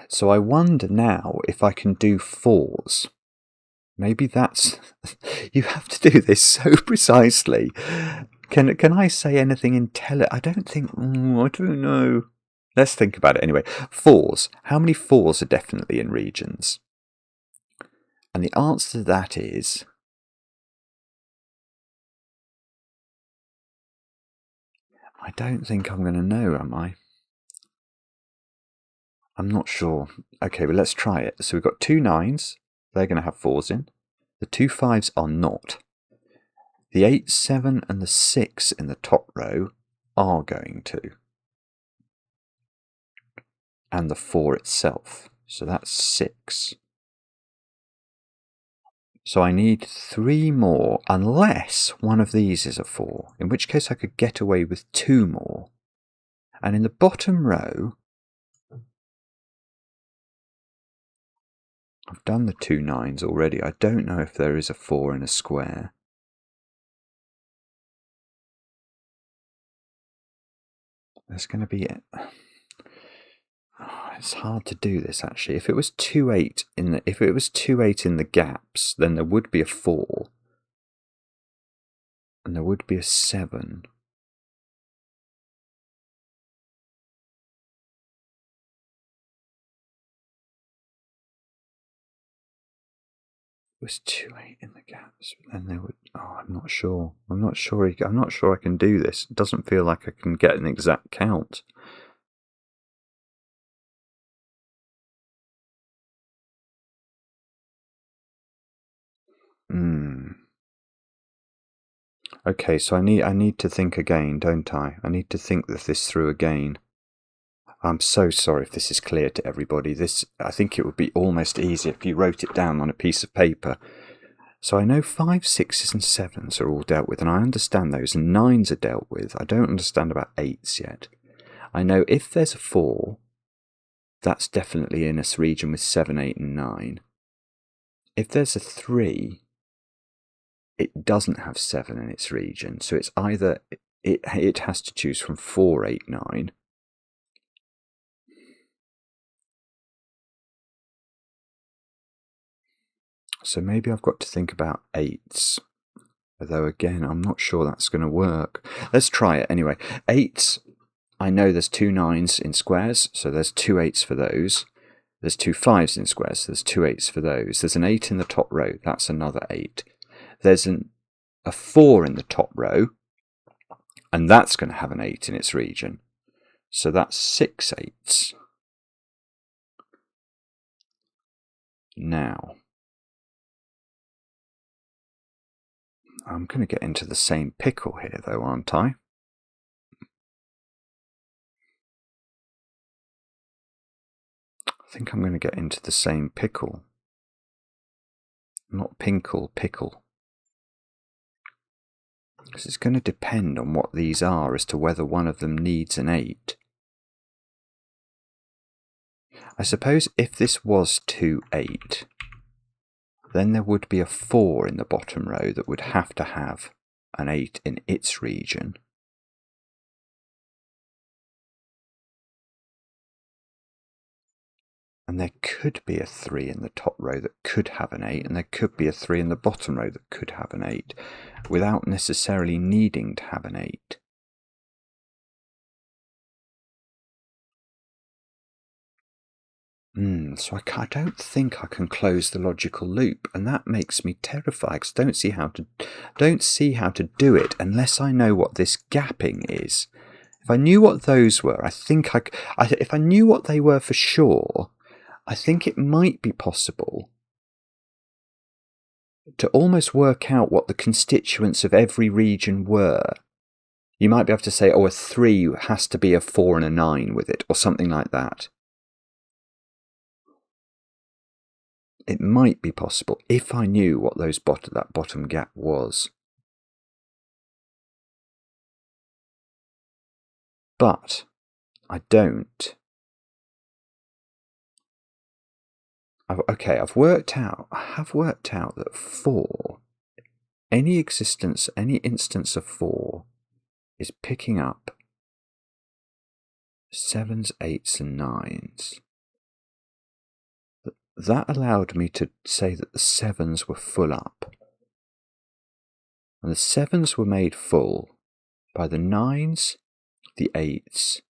[SPEAKER 1] So I wonder now if I can do 4s. Maybe that's... You have to do this so precisely. Can I say anything intelligent? I don't think... I don't know. Let's think about it anyway. 4s. How many 4s are definitely in regions? And the answer to that is... I don't think I'm going to know, am I? I'm not sure. Okay, but let's try it. So we've got 2 9s. They're going to have 4s in. The 2 5s are not. The 8, 7 and the 6 in the top row are going to. And the 4 itself. So that's 6. So I need 3 more, unless one of these is a 4, in which case I could get away with 2 more. And in the bottom row, I've done the 2 9s already. I don't know if there is a 4 in a square. There's going to be... it's hard to do this actually. If it was 2 8 in the gaps, then there would be a 4. And there would be a 7. It was 2 8 in the gaps, and there would... Oh, I'm not sure. I'm not sure I can do this. It doesn't feel like I can get an exact count. Okay, so I need to think again, don't I? I need to think this through again. I'm so sorry if this is clear to everybody. I think it would be almost easier if you wrote it down on a piece of paper. So I know 5s, 6s and 7s are all dealt with, and I understand those, and 9s are dealt with. I don't understand about 8s yet. I know if there's a 4, that's definitely in a region with 7, 8 and 9. If there's a 3, it doesn't have 7 in its region, so it's either it has to choose from 4, 8, 9. So maybe I've got to think about 8s. Although again, I'm not sure that's going to work. Let's try it anyway. 8s, I know there's 2 9s in squares, so there's 2 8s for those. There's 2 5s in squares, so there's 2 8s for those. There's an 8 in the top row, that's another 8. There's a 4 in the top row, and that's going to have an 8 in its region. So that's 6 8s. Now, I'm going to get into the same pickle here though, aren't I? I think I'm going to get into the same pickle. Not pinkle, pickle. Because it's going to depend on what these are as to whether one of them needs an 8. I suppose if this was 2 8, then there would be a 4 in the bottom row that would have to have an 8 in its region. And there could be a 3 in the top row that could have an 8, and there could be a 3 in the bottom row that could have an 8, without necessarily needing to have an 8. So I don't think I can close the logical loop, and that makes me terrified because I don't see how to do it unless I know what this gapping is. If I knew what those were, I think if I knew what they were for sure, I think it might be possible to almost work out what the constituents of every region were. You might be able to say, oh, a 3 has to be a 4 and a 9 with it, or something like that. It might be possible if I knew what that bottom gap was. But I don't. I have worked out that 4 any instance of 4 is picking up 7s, 8s and 9s. That allowed me to say that the 7s were full up. And the 7s were made full by the 9s, the 8s,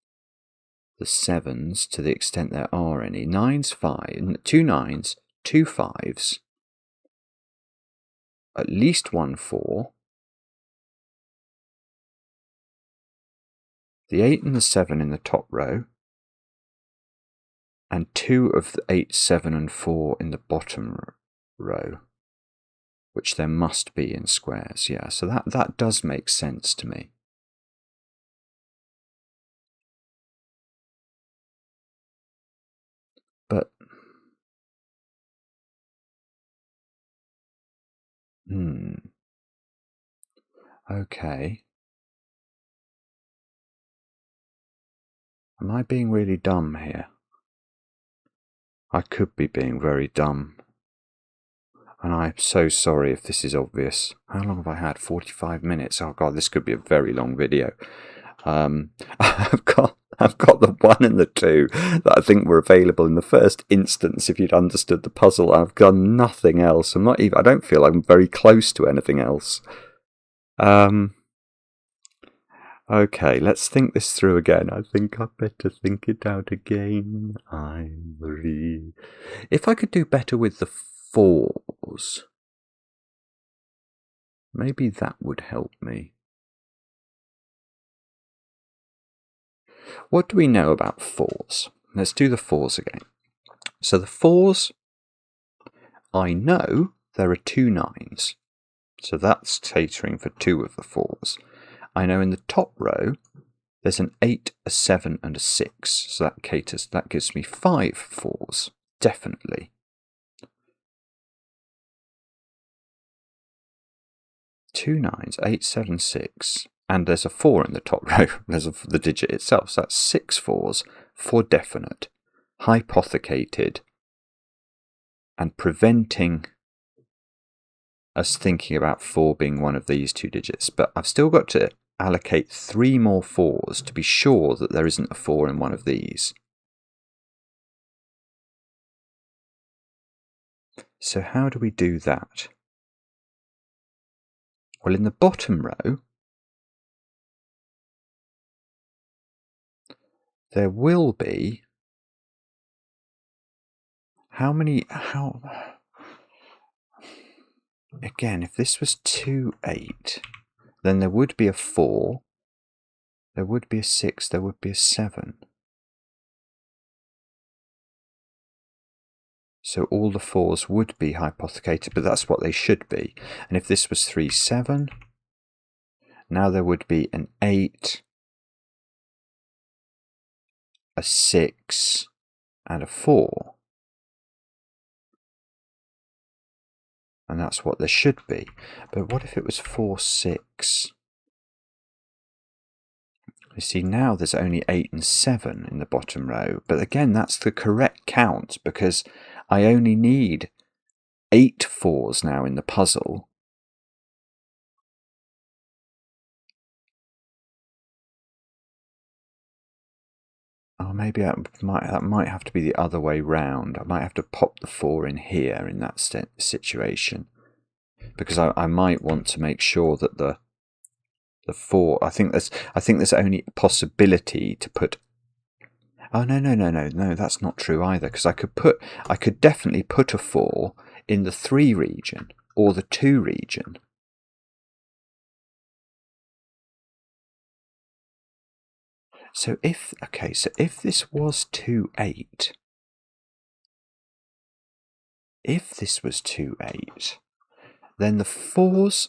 [SPEAKER 1] the 7s to the extent there are any. 9s, 5, 2 9s, 2 5s, at least 1 4, the 8 and the 7 in the top row, and 2 of the 8, 7 and 4 in the bottom row, which there must be in squares. Yeah, so that does make sense to me. But okay. Am I being really dumb here? I could be being very dumb. And I'm so sorry if this is obvious. How long have I had? 45 minutes. Oh god, this could be a very long video. I've got the 1 and the 2 that I think were available in the first instance if you'd understood the puzzle. I've done nothing else. I don't feel I'm very close to anything else. Okay, let's think this through again. I think I'd better think it out again. If I could do better with the 4s, maybe that would help me. What do we know about 4s? Let's do the 4s again. So the 4s, I know there are 2 9s. So that's catering for 2 of the 4s. I know in the top row there's an 8, a 7 and a 6. So that gives me 5 4s, definitely. 2 9s, 8, 7, 6. And there's a 4 in the top row. There's the digit itself. So that's 6 4s, for definite, hypothecated, and preventing us thinking about 4 being one of these 2 digits. But I've still got to allocate 3 more 4s to be sure that there isn't a 4 in one of these. So how do we do that? Well, in the bottom row, there will be again, if this was 2 8, then there would be a 4, there would be a 6, there would be a 7. So all the 4s would be hypothecated, but that's what they should be. And if this was 3 7, now there would be an 8, a 6, and a 4. And that's what there should be. But what if it was 4 6? You see, now there's only 8 and 7 in the bottom row. But again, that's the correct count because I only need 8 4s now in the puzzle. Oh, maybe that might have to be the other way round. I might have to pop the 4 in here in that situation. Because I might want to make sure that the 4, I think there's only a possibility to put. Oh no, that's not true either, because I could definitely put a 4 in the 3 region or the 2 region. So if this was 2 8, then the 4s.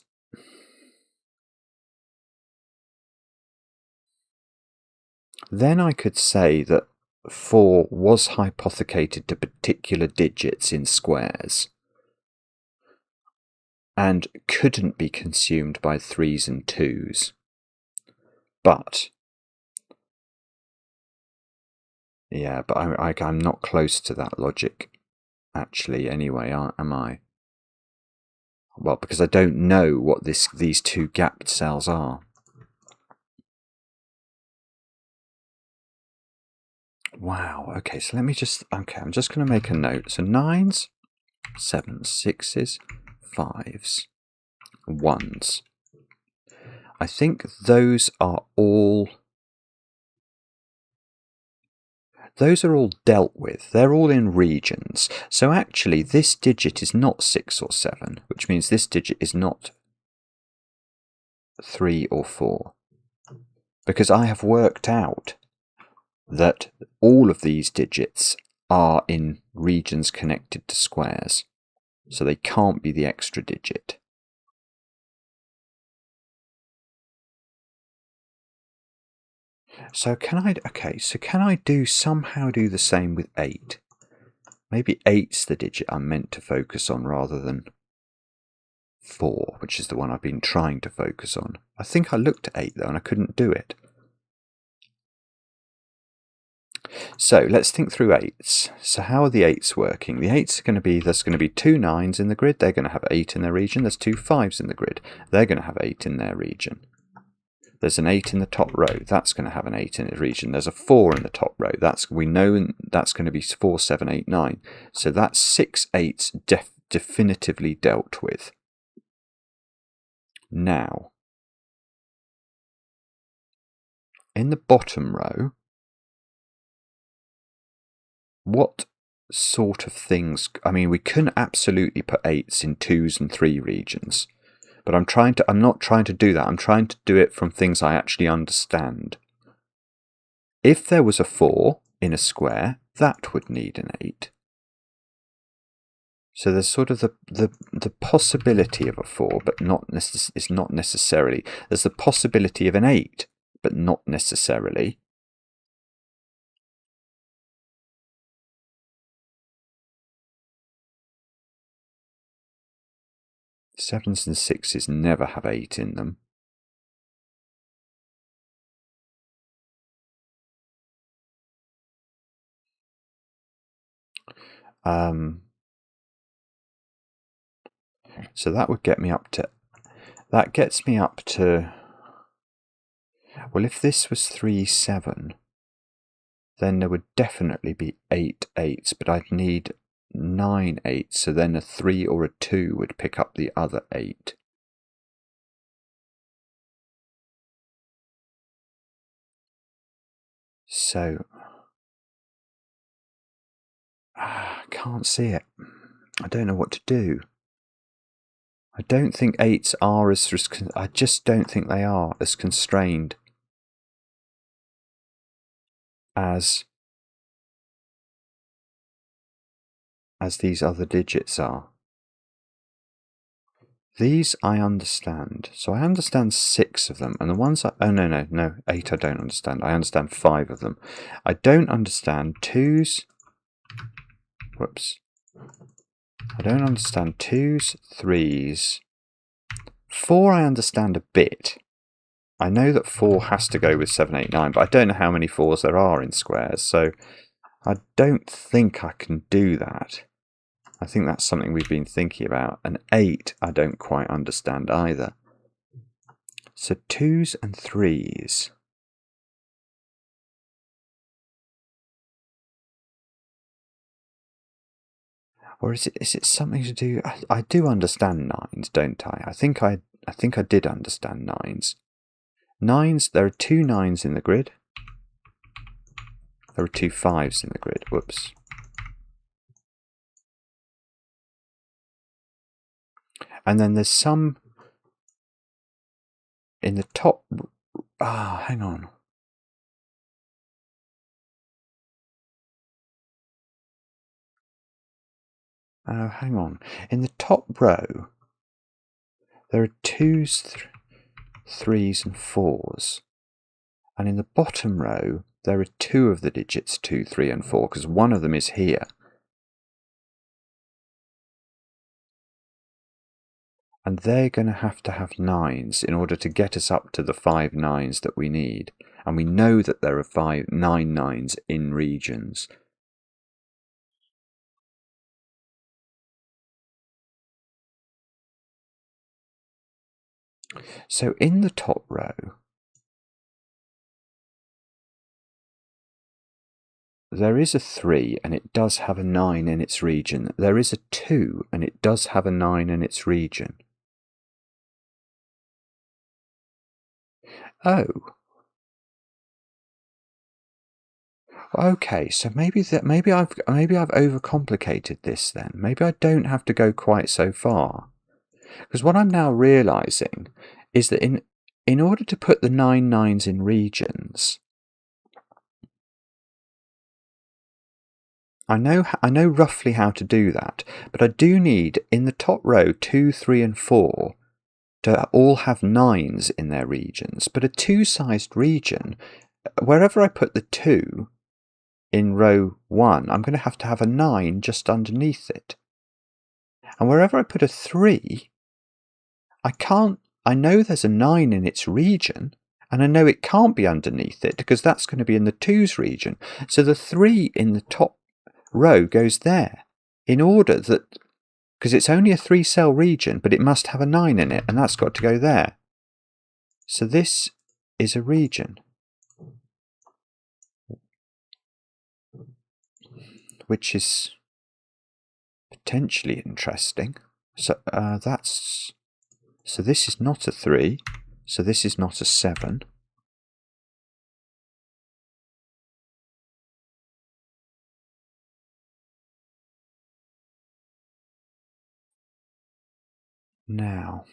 [SPEAKER 1] Then I could say that 4 was hypothecated to particular digits in squares and couldn't be consumed by 3s and 2s. But I'm not close to that logic, actually, anyway, am I? well, because I don't know what these two gapped cells are. Wow, okay, so let me just, okay, I'm just going to make a note. So 9s, 7s, 6s, 5s, 1s. I think those are all dealt with. They're all in regions. So actually this digit is not 6 or 7, which means this digit is not 3 or 4. Because I have worked out that all of these digits are in regions connected to squares. So they can't be the extra digit. So can I somehow do the same with 8? Maybe 8's the digit I'm meant to focus on rather than 4, which is the one I've been trying to focus on. I think I looked at 8 though and I couldn't do it. So let's think through 8s. So how are the 8s working? The 8s are going to be, there's going to be 2 9s in the grid, they're going to have 8 in their region. There's 2 5s in the grid, they're going to have 8 in their region. There's an 8 in the top row, that's going to have an 8 in its region. There's a 4 in the top row, we know that's going to be 4, 7, 8, 9. So that's 6 8s definitively dealt with. Now, in the bottom row, what sort of things, I mean, we can absolutely put 8s in 2s and 3 regions. But I'm not trying to do that. I'm trying to do it from things I actually understand. If there was a 4 in a square, that would need an 8. So there's sort of the possibility of a 4, but it's not necessarily. There's the possibility of an 8, but not necessarily. Sevens and 6s never have 8 in them. So that would get me up to, well, if this was 3 7, then there would definitely be 8 8s, but I'd need 9 8s, so then a 3 or a 2 would pick up the other 8. So, I can't see it. I don't know what to do. I don't think 8s are I just don't think they are as constrained as these other digits are. These I understand. So I understand 6 of them, and the ones no, 8 I don't understand. I understand 5 of them. I don't understand 2s. Whoops. I don't understand 2s, 3s. 4 I understand a bit. I know that 4 has to go with 7, 8, 9, but I don't know how many 4s there are in squares, so I don't think I can do that. I think that's something we've been thinking about. And 8 I don't quite understand either. So 2s and 3s. Or is it something to do? I do understand 9s, don't I? I think I did understand 9s. 9s, there are 2 9s in the grid. There are 2 5s in the grid. Whoops. And then there's some in the top. Hang on. Hang on. In the top row, there are 2s, 3s, and 4s. And in the bottom row, there are 2 of the digits 2, 3, and 4, because one of them is here. And they're going to have 9s in order to get us up to the 5 9s that we need. And we know that there are 9 9s in regions. So in the top row, there is a 3 and it does have a 9 in its region. There is a 2 and it does have a 9 in its region. Oh. Okay, so maybe I've overcomplicated this then. Maybe I don't have to go quite so far. Because what I'm now realizing is that in order to put the 9 nines in regions, I know roughly how to do that, but I do need in the top row 2, 3 and 4 to all have 9s in their regions. But a 2-sized region, wherever I put the 2 in row 1, I'm going to have a 9 just underneath it. And wherever I put a 3, I know there's a 9 in its region, and I know it can't be underneath it because that's going to be in the 2's region. So the 3 in the top row goes there in order that, because it's only a 3-cell region, but it must have a 9 in it, and that's got to go there. So this is a region, which is potentially interesting. So so this is not a 3, so this is not a 7. Now,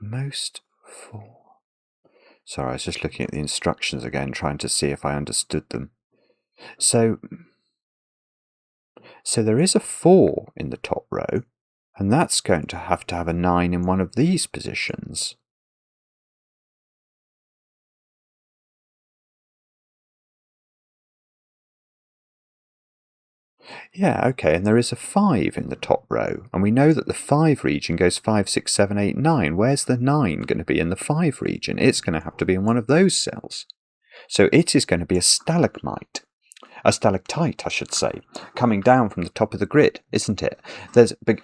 [SPEAKER 1] most 4. Sorry, I was just looking at the instructions again, trying to see if I understood them. So there is a 4 in the top row, and that's going to have a 9 in one of these positions. Yeah, okay, and there is a 5 in the top row, and we know that the 5 region goes 5, 6, 7, 8, 9. Where's the 9 going to be in the 5 region? It's going to have to be in one of those cells. So it is going to be a stalagmite. A stalactite, I should say, coming down from the top of the grid, isn't it?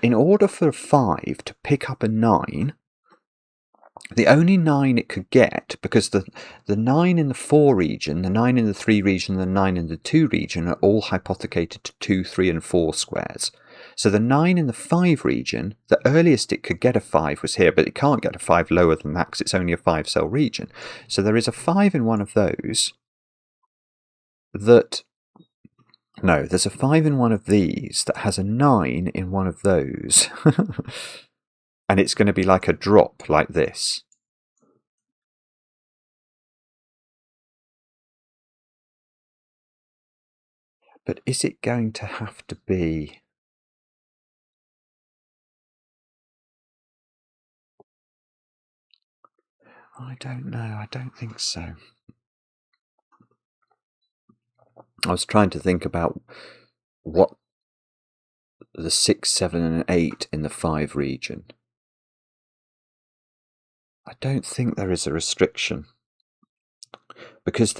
[SPEAKER 1] In order for a 5 to pick up a 9, the only 9 it could get, because the 9 in the 4 region, the 9 in the 3 region, and the 9 in the 2 region are all hypothecated to 2, 3 and 4 squares. So the 9 in the 5 region, the earliest it could get a 5 was here, but it can't get a 5 lower than that because it's only a 5-cell region. So there is a 5 in one of those that... No, there's a 5 in one of these that has a 9 in one of those. And it's going to be like a drop like this. But is it going to have to be... I don't know. I don't think so. I was trying to think about what the 6, 7 and 8 in the 5 region. I don't think there is a restriction. Because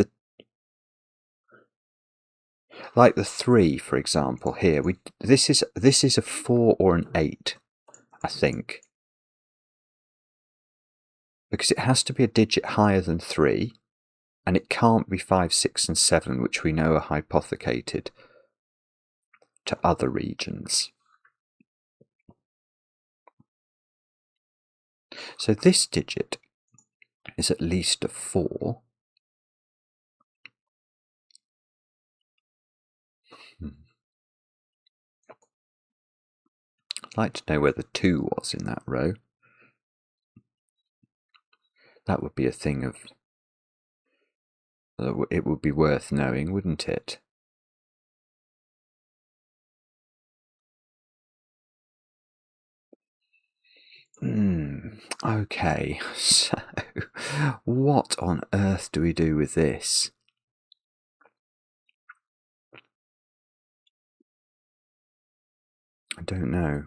[SPEAKER 1] like the 3, for example, here, this is a 4 or an 8, I think. Because it has to be a digit higher than 3, and it can't be 5, 6 and 7, which we know are hypothecated to other regions. So this digit is at least a 4. I'd like to know where the 2 was in that row. That would be a thing of... It would be worth knowing, wouldn't it? Okay, so what on earth do we do with this? I don't know.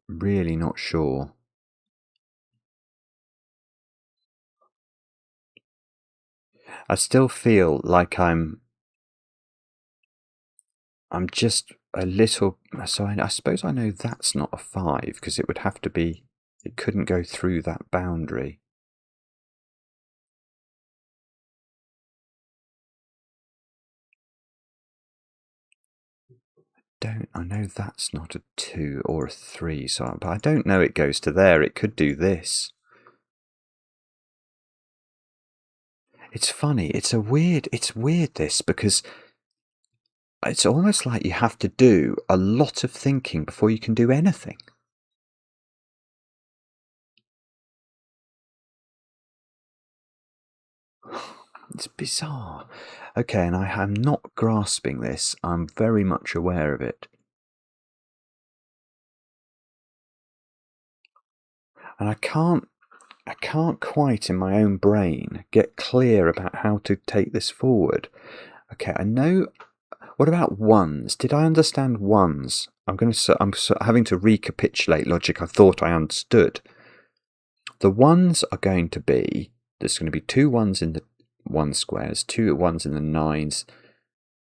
[SPEAKER 1] Really not sure. I still feel like I'm I'm just a little... So I suppose I know that's not a 5, because it would have to be... It couldn't go through that boundary. I know that's not a 2 or a 3, but I don't know it goes to there. It could do this. It's funny. It's weird this, because it's almost like you have to do a lot of thinking before you can do anything. It's bizarre. Okay, and I am not grasping this. I'm very much aware of it. And I can't quite in my own brain get clear about how to take this forward. Okay, I know. What about ones? Did I understand ones? I'm having to recapitulate logic I thought I understood. The ones are going to be, there's going to be 2 ones in the 1 squares, 2 ones in the 9s.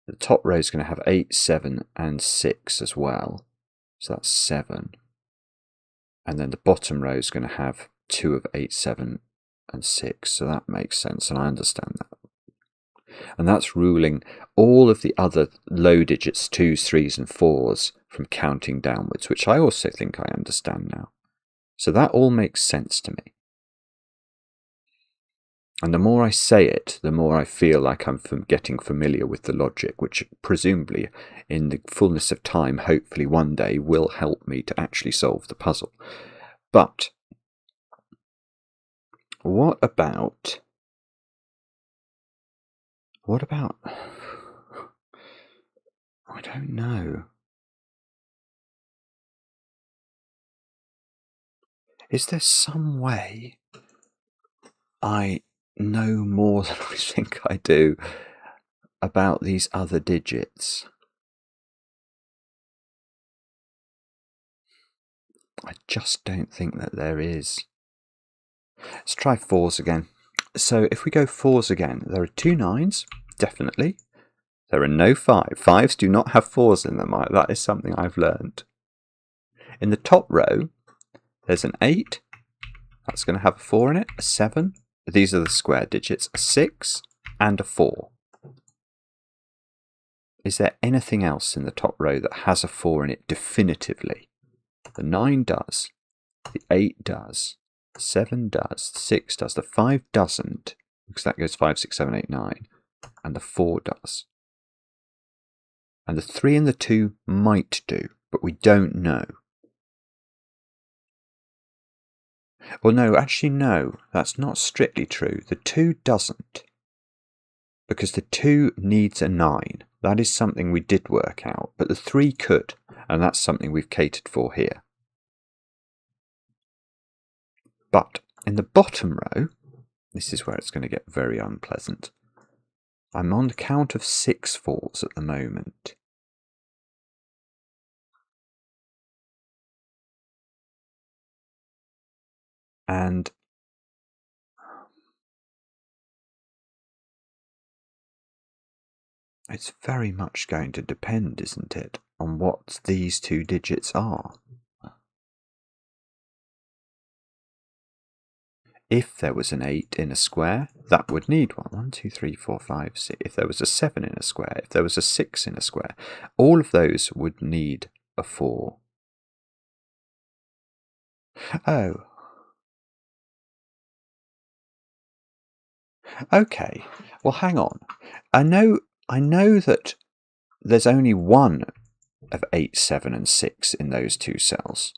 [SPEAKER 1] The top row is going to have 8, 7, and 6 as well. So that's 7. And then the bottom row is going to have 2 of 8, 7, and 6. So that makes sense, and I understand that. And that's ruling all of the other low digits, 2s, 3s, and 4s, from counting downwards, which I also think I understand now. So that all makes sense to me. And the more I say it, the more I feel like I'm getting familiar with the logic, which presumably, in the fullness of time, hopefully one day, will help me to actually solve the puzzle. But what about... I don't know. Is there some way I know more than I think I do about these other digits? I just don't think that there is. Let's try 4s again. So if we go 4s again, there are 2 9s, definitely. There are no 5. 5s do not have 4s in them. That is something I've learned. In the top row, there's an 8. That's going to have a 4 in it. A 7. These are the square digits. A 6 and a 4. Is there anything else in the top row that has a 4 in it definitively? The 9 does. The 8 does. The 7 does. The 6 does. The 5 doesn't, because that goes 5, 6, 7, 8, 9. And the 4 does. And the 3 and the 2 might do, but we don't know. Well, no, actually, no, that's not strictly true. The 2 doesn't, because the 2 needs a 9. That is something we did work out, but the 3 could, and that's something we've catered for here. But in the bottom row, this is where it's going to get very unpleasant. I'm on the count of 6 4s at the moment. And it's very much going to depend, isn't it, on what these 2 digits are. If there was an 8 in a square, that would need one. 1, 2, 3, 4, 5, 6. If there was a 7 in a square, if there was a 6 in a square, all of those would need a 4. Oh. Okay. Well, hang on. I know that there's only one of 8, 7, and 6 in those 2 cells.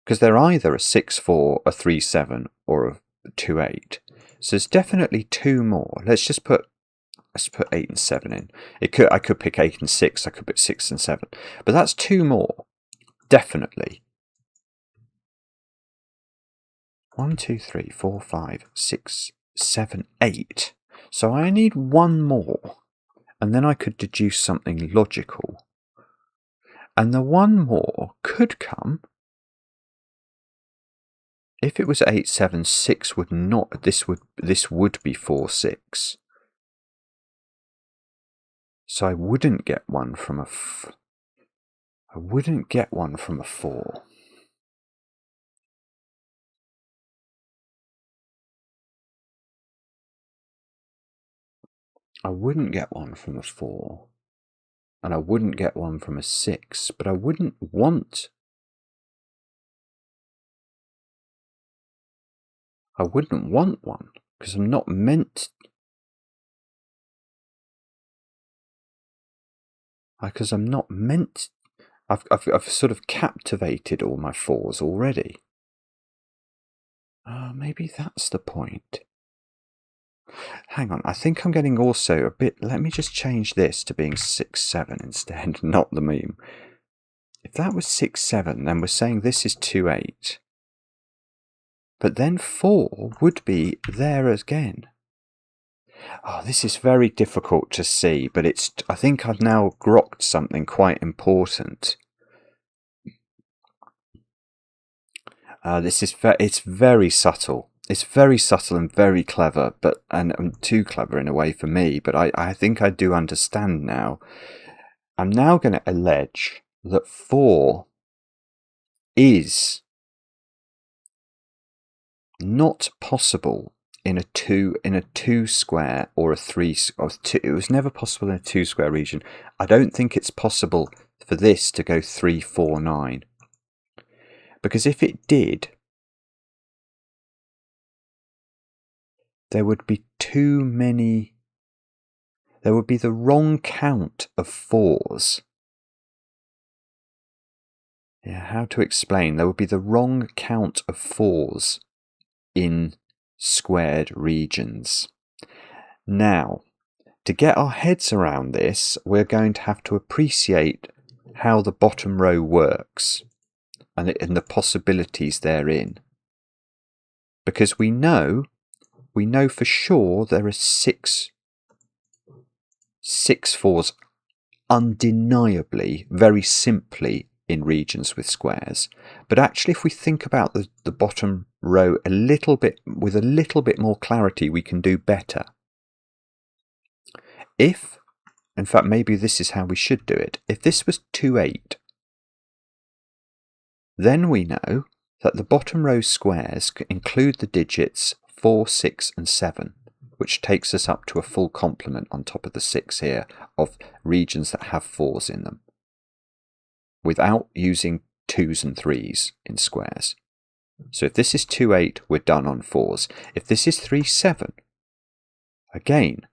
[SPEAKER 1] Because they're either a 6, 4, a 3, 7, or a 2, 8. So there's definitely 2 more. Let's put 8 and 7 in. I could pick 8 and 6. I could put 6 and 7. But that's 2 more. Definitely. 1, 2, 3, 4, 5, 6, 7, 8. So I need 1 more. And then I could deduce something logical. And the 1 more could come... If it was 8, 7, 6 would not... This would be 4, 6. So I wouldn't get one from a I wouldn't get one from a 4. I wouldn't get one from a 4. And I wouldn't get one from a 6. But I wouldn't want... I wouldn't want one, because I'm not meant... Because I'm not meant... I've sort of captivated all my 4s already. Maybe that's the point. Hang on, I think I'm getting also a bit... Let me just change this to being 6, 7 instead, not the meme. If that was 6, 7, then we're saying this is 2, 8. But then 4 would be there again. Oh, this is very difficult to see, but it's... I think I've now grokked something quite important. It's very subtle. It's very subtle and very clever, but and too clever in a way for me. But I think I do understand now. I'm now going to allege that 4 is not possible in a 2 square or a 3 or 2. It was never possible in a 2 square region. I don't think it's possible for this to go 3, 4, 9. Because if it did, there would be too many... There would be the wrong count of 4s. Yeah, how to explain? There would be the wrong count of 4s in squared regions. Now, to get our heads around this, we're going to have to appreciate how the bottom row works and the possibilities therein. Because we know for sure there are 6 4s undeniably, very simply, in regions with squares. But actually, if we think about the bottom row a little bit, with a little bit more clarity, we can do better. If, in fact, maybe this is how we should do it. If this was 2, 8, then we know that the bottom row squares include the digits 4, 6, and 7, which takes us up to a full complement on top of the 6 here of regions that have 4s in them, without using 2s and 3s in squares. So if this is 2, 8, we're done on 4s. If this is 3, 7, again,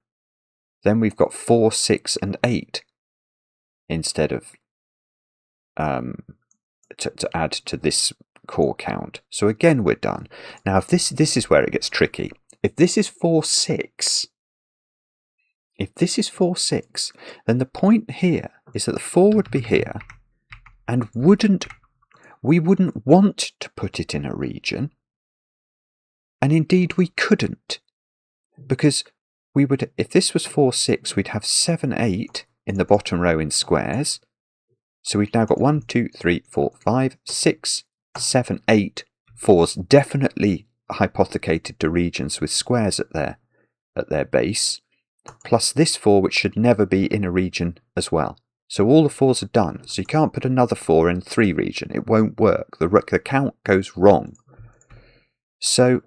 [SPEAKER 1] then we've got 4, 6, and 8 instead of to add to this core count. So again, we're done. Now, if this is where it gets tricky. If this is 4, 6, then the point here is that the 4 would be here, and we wouldn't want to put it in a region, and indeed we couldn't, because we would, if this was 4, 6, we'd have 7, 8 in the bottom row in squares. So we've now got 1, 2, 3, 4, 5, 6, 7, 8 4s definitely hypothecated to regions with squares at their base, plus this 4 which should never be in a region as well. So all the 4s are done. So you can't put another 4 in 3 region. It won't work. The count goes wrong. So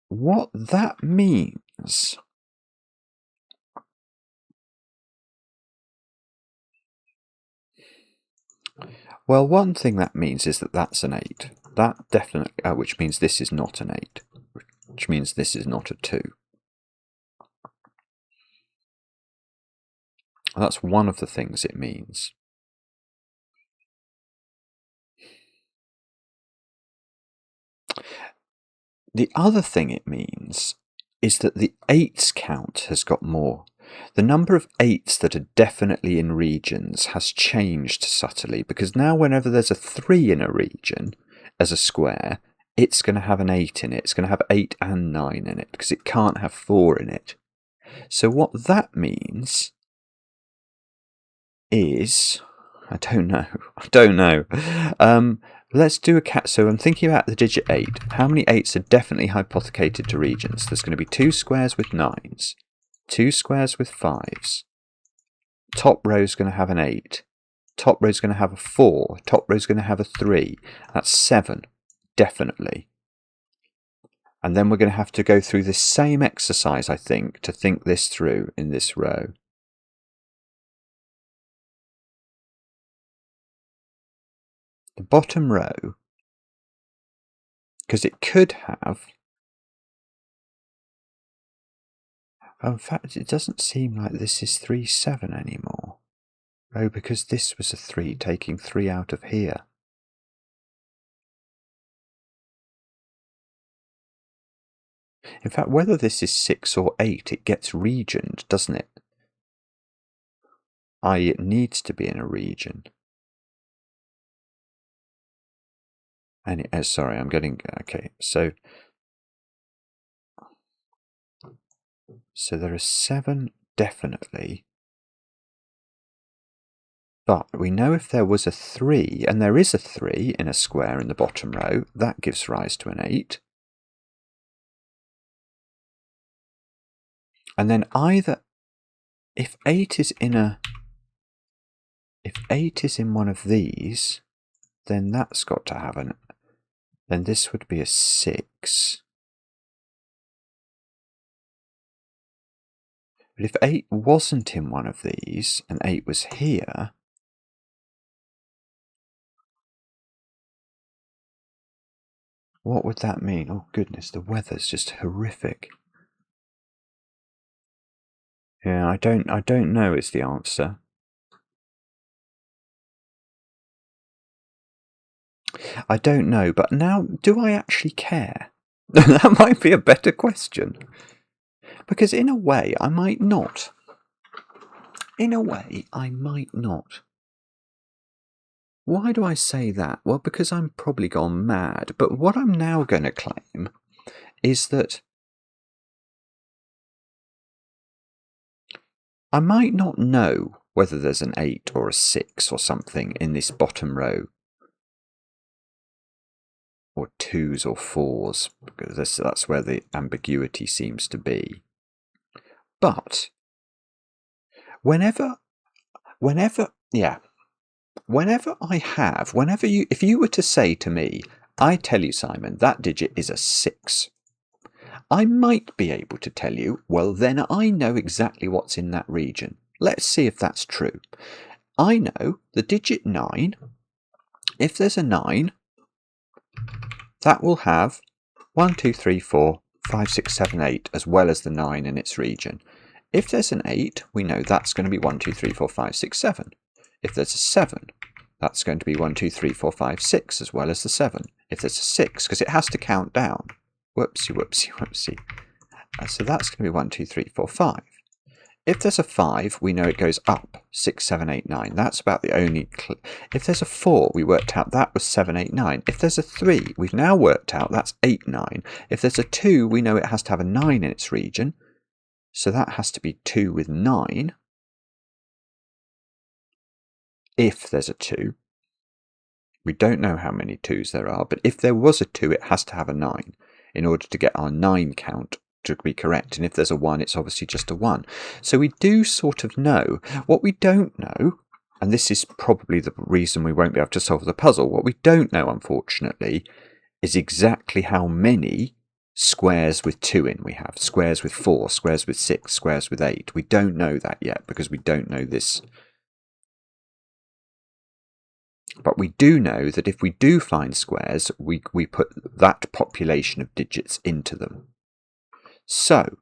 [SPEAKER 1] what that means... Well, one thing that means is that that's an 8. That definitely, which means this is not an 8, which means this is not a 2. That's one of the things it means. The other thing it means is that the 8s count has got more. The number of 8s that are definitely in regions has changed subtly, because now whenever there's a 3 in a region as a square, it's going to have an 8 in it. It's going to have 8 and 9 in it, because it can't have 4 in it. So what that means is... I don't know. Let's do a cat. So I'm thinking about the digit 8. How many 8s are definitely hypothecated to regions? There's going to be 2 squares with 9s, 2 squares with 5s. Top row is going to have an 8. Top row is going to have a 4. Top row is going to have a 3. That's 7, definitely. And then we're going to have to go through this same exercise, I think, to think this through in this row. The bottom row, because it could have... Oh, in fact, it doesn't seem like this is 3, 7 anymore. Oh, because this was a 3, taking 3 out of here. In fact, whether this is 6 or 8, it gets regioned, doesn't it? I.e., it needs to be in a region. And sorry, I'm getting... Okay, so there are 7 definitely. But we know if there was a 3, and there is a 3 in a square in the bottom row, that gives rise to an 8. And then either, if 8 is in one of these, then that's got to have then this would be a 6. But if 8 wasn't in one of these, and 8 was here, what would that mean? Oh goodness, the weather's just horrific. Yeah, I don't know is the answer. I don't know, but now, do I actually care? That might be a better question. Because in a way, I might not. In a way, I might not. Why do I say that? Well, because I'm probably gone mad. But what I'm now going to claim is that I might not know whether there's an 8 or a 6 or something in this bottom row, or 2s or 4s, because that's where the ambiguity seems to be. But whenever if you were to say to me, I tell you, Simon, that digit is a 6, I might be able to tell you, well, then I know exactly what's in that region. Let's see if that's true. I know the digit 9, if there's a 9, that will have 1, 2, 3, 4, 5, 6, 7, 8, as well as the 9 in its region. If there's an 8, we know that's going to be 1, 2, 3, 4, 5, 6, 7. If there's a 7, that's going to be 1, 2, 3, 4, 5, 6, as well as the 7. If there's a 6, because it has to count down. Whoopsie, whoopsie, whoopsie. So that's going to be 1, 2, 3, 4, 5. If there's a 5, we know it goes up 6, 7, 8, 9. That's about the only... If there's a 4, we worked out that was 7, 8, 9. If there's a 3, we've now worked out that's 8, 9. If there's a 2, we know it has to have a 9 in its region. So that has to be 2 with 9. If there's a 2. We don't know how many 2s there are, but if there was a 2, it has to have a 9 in order to get our 9 count to be correct. And if there's a 1, it's obviously just a 1. So we do sort of know. What we don't know, and this is probably the reason we won't be able to solve the puzzle, what we don't know, unfortunately, is exactly how many squares with 2 in we have. Squares with 4, squares with 6, squares with 8. We don't know that yet because we don't know this. But we do know that if we do find squares, we put that population of digits into them. So,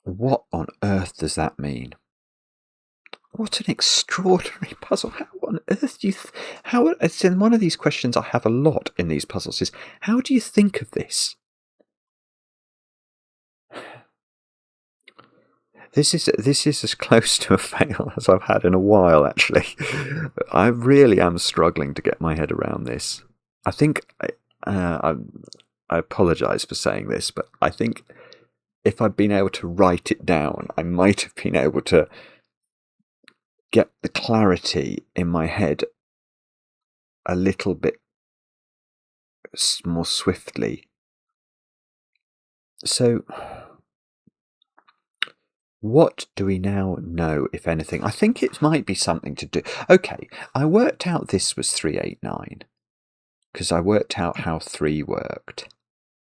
[SPEAKER 1] what on earth does that mean? What an extraordinary puzzle. How on earth do you... it's in one of these questions I have a lot in these puzzles is, how do you think of this? This is as close to a fail as I've had in a while, actually. I really am struggling to get my head around this. I think I apologise for saying this, but I think if I'd been able to write it down, I might have been able to get the clarity in my head a little bit more swiftly. So what do we now know, if anything? I think it might be something to do. Okay, I worked out this was 389 because I worked out how 3 worked.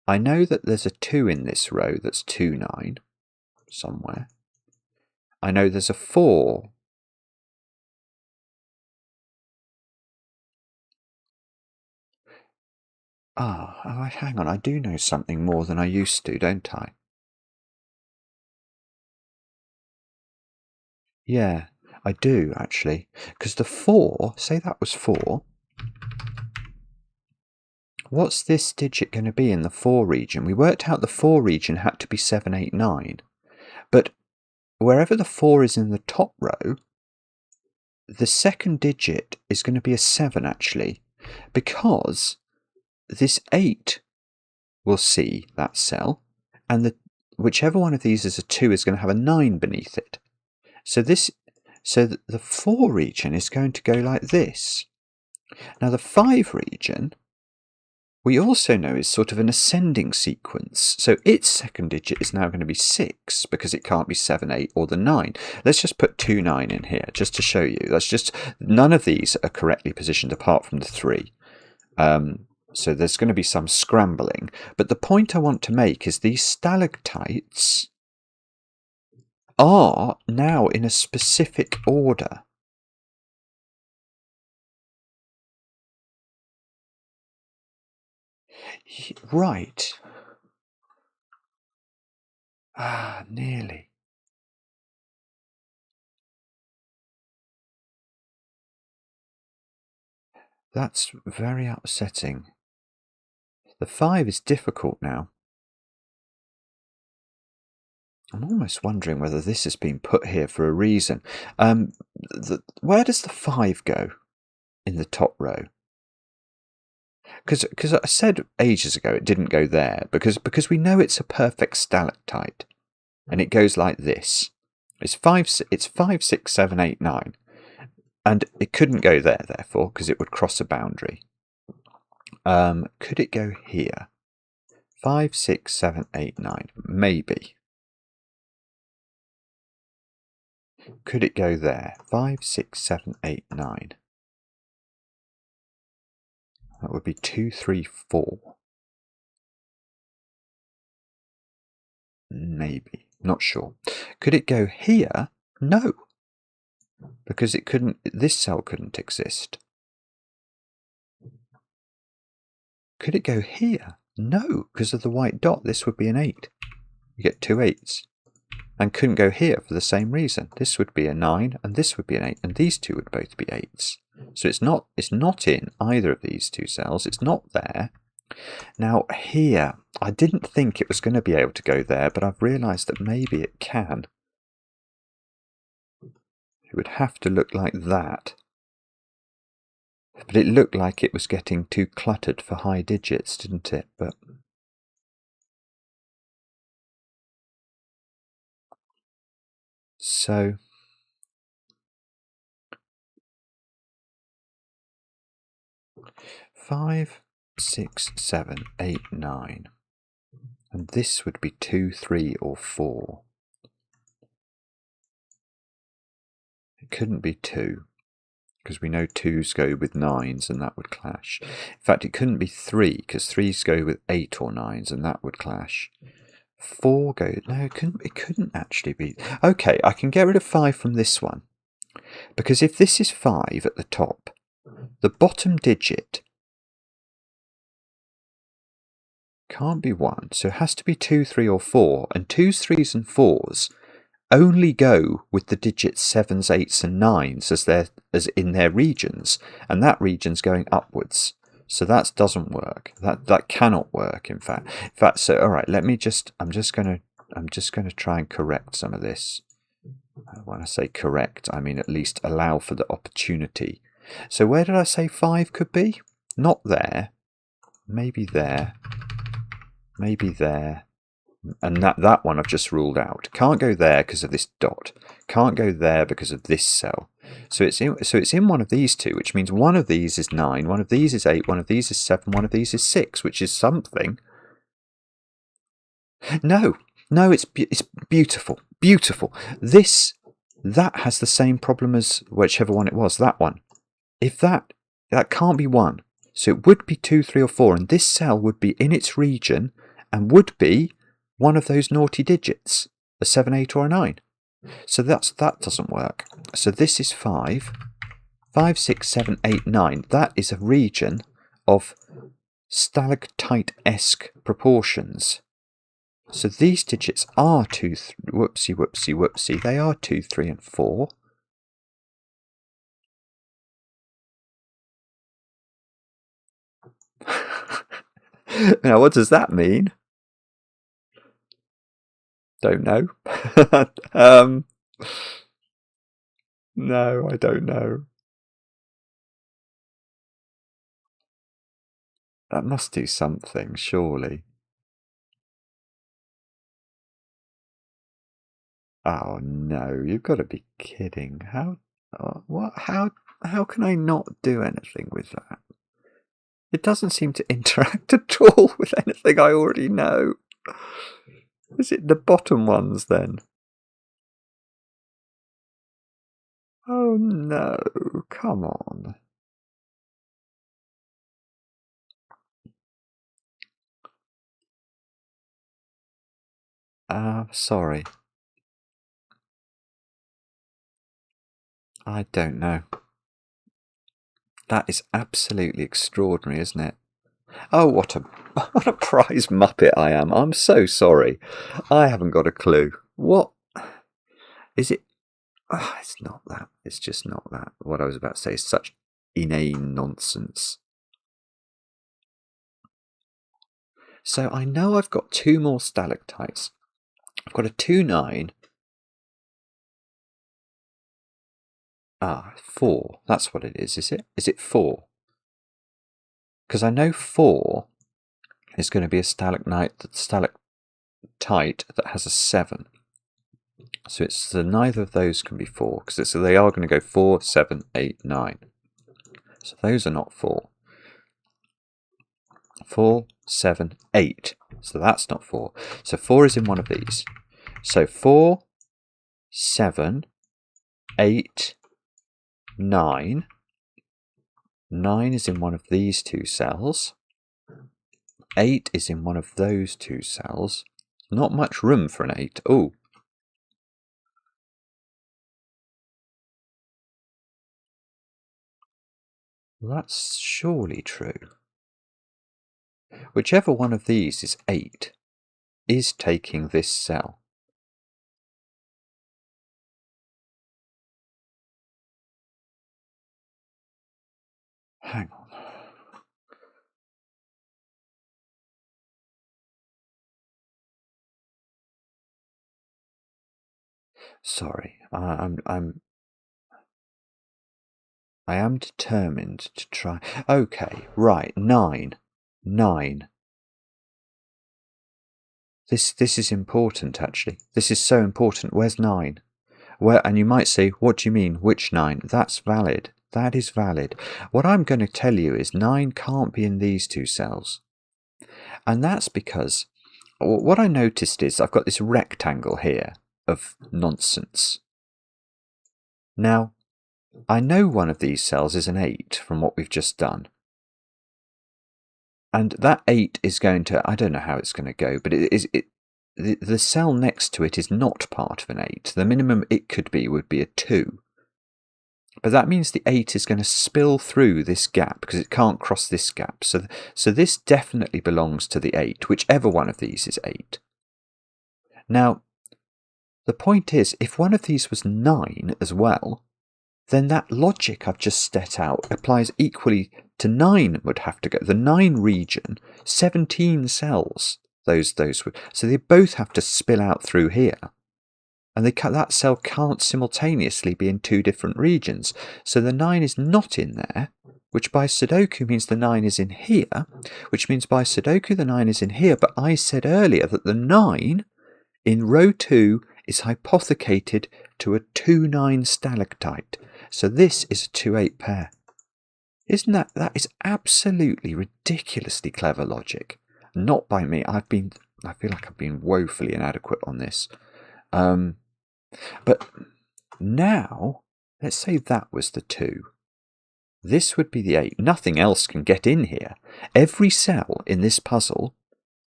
[SPEAKER 1] I know that there's a 2 in this row that's 29 somewhere. I know there's a 4. Oh, hang on, I do know something more than I used to, don't I? Yeah, I do, actually. Because the 4, say that was 4. What's this digit going to be in the 4 region? We worked out the 4 region had to be 789. But wherever the 4 is in the top row, the second digit is going to be a 7, actually. Because this 8 will see that cell, and whichever one of these is a 2 is going to have a 9 beneath it. So the 4 region is going to go like this. Now the 5 region, we also know is sort of an ascending sequence. So its second digit is now going to be 6 because it can't be 7, 8 or the 9. Let's just put 2, 9 in here just to show you. None of these are correctly positioned apart from the 3. So there's going to be some scrambling. But the point I want to make is these stalactites are now in a specific order. Right. Nearly. That's very upsetting. The 5 is difficult now. I'm almost wondering whether this has been put here for a reason. Where does the 5 go in the top row? Because I said ages ago it didn't go there, because we know it's a perfect stalactite, and it goes like this. It's 5, 6, 7, 8, 9. And it couldn't go there, therefore, because it would cross a boundary. Could it go here? 5, 6, 7, 8, 9. Maybe. Could it go there? 5, 6, 7, 8, 9. That would be 2, 3, 4. Maybe. Not sure. Could it go here? No. Because it couldn't. This cell couldn't exist. Could it go here? No, because of the white dot. This would be an 8. You get 2 8s. And couldn't go here for the same reason. This would be a 9, and this would be an 8, and these two would both be 8s. So it's not in either of these two cells. It's not there. Now here, I didn't think it was going to be able to go there, but I've realised that maybe it can. It would have to look like that. But it looked like it was getting too cluttered for high digits, didn't it? But so 5, 6, 7, 8, 9. And this would be 2, 3 or 4. It couldn't be 2, because we know 2s go with 9s and that would clash. In fact, it couldn't be 3, because 3s go with 8 or 9s and that would clash. 4 go... No, it couldn't actually be... Okay, I can get rid of 5 from this one. Because if this is 5 at the top, the bottom digit can't be 1, so it has to be 2, 3 or 4. And 2s, 3s and 4s only go with the digits 7s, 8s and 9s as in their regions, and that region's going upwards. So that doesn't work. That cannot work, in fact. So all right, I'm just going to try and correct some of this. When I say correct, I mean at least allow for the opportunity. So where did I say 5 could be? Not there. Maybe there. Maybe there. And that one I've just ruled out. Can't go there because of this dot. Can't go there because of this cell. So it's in one of these two, which means one of these is 9, one of these is 8, one of these is 7, one of these is 6, which is something. No, it's beautiful, beautiful. That has the same problem as whichever one it was, that one. If that can't be 1, so it would be 2, 3 or 4, and this cell would be in its region and would be one of those naughty digits, a 7, 8 or a 9. So that doesn't work. So this is 5, 5, 6, 7, 8, 9. That is a region of stalactite-esque proportions. So these digits are 2, whoopsie, they are 2, 3 and 4. Now what does that mean? Don't know. No, I don't know. That must do something, surely. Oh no, you've got to be kidding. How can I not do anything with that? It doesn't seem to interact at all with anything I already know. Is it the bottom ones then? Oh no, come on. Sorry. I don't know. That is absolutely extraordinary, isn't it? Oh, what a prize muppet I am. I'm so sorry. I haven't got a clue. What is it? Oh, it's not that. It's just not that. What I was about to say is such inane nonsense. So I know I've got 2 more stalactites. I've got a 2, 9. 4. That's what it is it? Is it 4? Because I know 4 is going to be a stalactite that has a 7. So neither of those can be 4, because they are going to go 4, 7, 8, 9. So those are not 4. 4, 7, 8. So that's not 4. So 4 is in one of these. So 4, 7, 8, 9. 9 is in one of these 2 cells. 8 is in one of those 2 cells. Not much room for an 8. Oh. Well, that's surely true. Whichever one of these is 8 is taking this cell. Hang on. Sorry, I am determined to try. Okay, right, 9. This is important, actually. This is so important. Where's 9? And you might say, what do you mean, which 9? That's valid. That is valid. What I'm going to tell you is 9 can't be in these 2 cells. And that's because what I noticed is I've got this rectangle here of nonsense. Now, I know one of these cells is an 8 from what we've just done. And that 8 is going to, I don't know how it's going to go, but the cell next to it is not part of an 8. The minimum it could be would be a 2. But that means the 8 is going to spill through this gap because it can't cross this gap. So this definitely belongs to the 8, whichever one of these is 8. Now, the point is, if one of these was 9 as well, then that logic I've just set out applies equally to 9 would have to go. The 9 region, 17 cells, those would. So they both have to spill out through here. And that cell can't simultaneously be in 2 different regions. So the 9 is not in there, which by Sudoku means the 9 is in here, which means by Sudoku the 9 is in here, but I said earlier that the 9 in row 2 is hypothecated to a 2-9 stalactite. So this is a 2-8 pair. Isn't that is absolutely ridiculously clever logic. Not by me. I feel like I've been woefully inadequate on this. But now, let's say that was the 2. This would be the 8. Nothing else can get in here. Every cell in this puzzle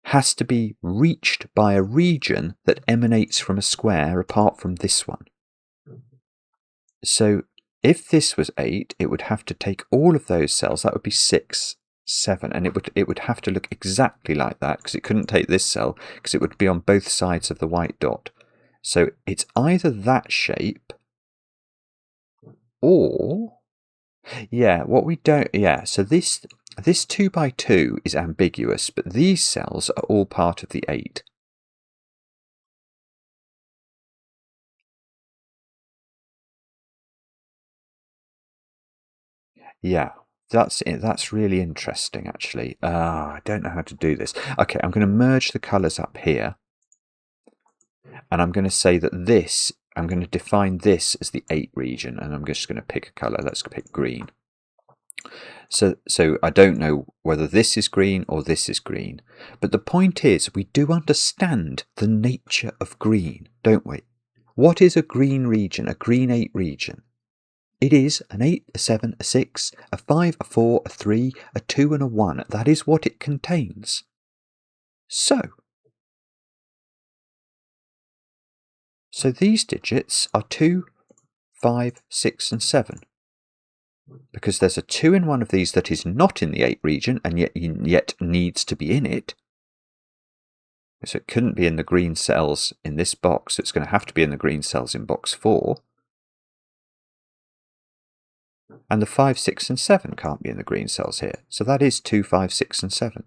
[SPEAKER 1] has to be reached by a region that emanates from a square apart from this one. So if this was 8, it would have to take all of those cells. That would be 6, 7, and it would have to look exactly like that, because it couldn't take this cell, because it would be on both sides of the white dot. So it's either that shape, or so this 2 by 2 is ambiguous, but these cells are all part of the 8. Yeah, that's it. That's really interesting, actually. I don't know how to do this. Okay, I'm going to merge the colours up here. And I'm going to say that I'm going to define this as the 8 region, and I'm just going to pick a colour. Let's pick green. So I don't know whether this is green or this is green. But the point is, we do understand the nature of green, don't we? What is a green region, a green 8 region? It is an 8, a 7, a 6, a 5, a 4, a 3, a 2 and a 1. That is what it contains. So these digits are 2, 5, 6 and 7. Because there's a 2 in one of these that is not in the 8 region and yet needs to be in it. So it couldn't be in the green cells in this box. It's going to have to be in the green cells in box 4. And the 5, 6 and 7 can't be in the green cells here. So that is 2, 5, 6 and 7.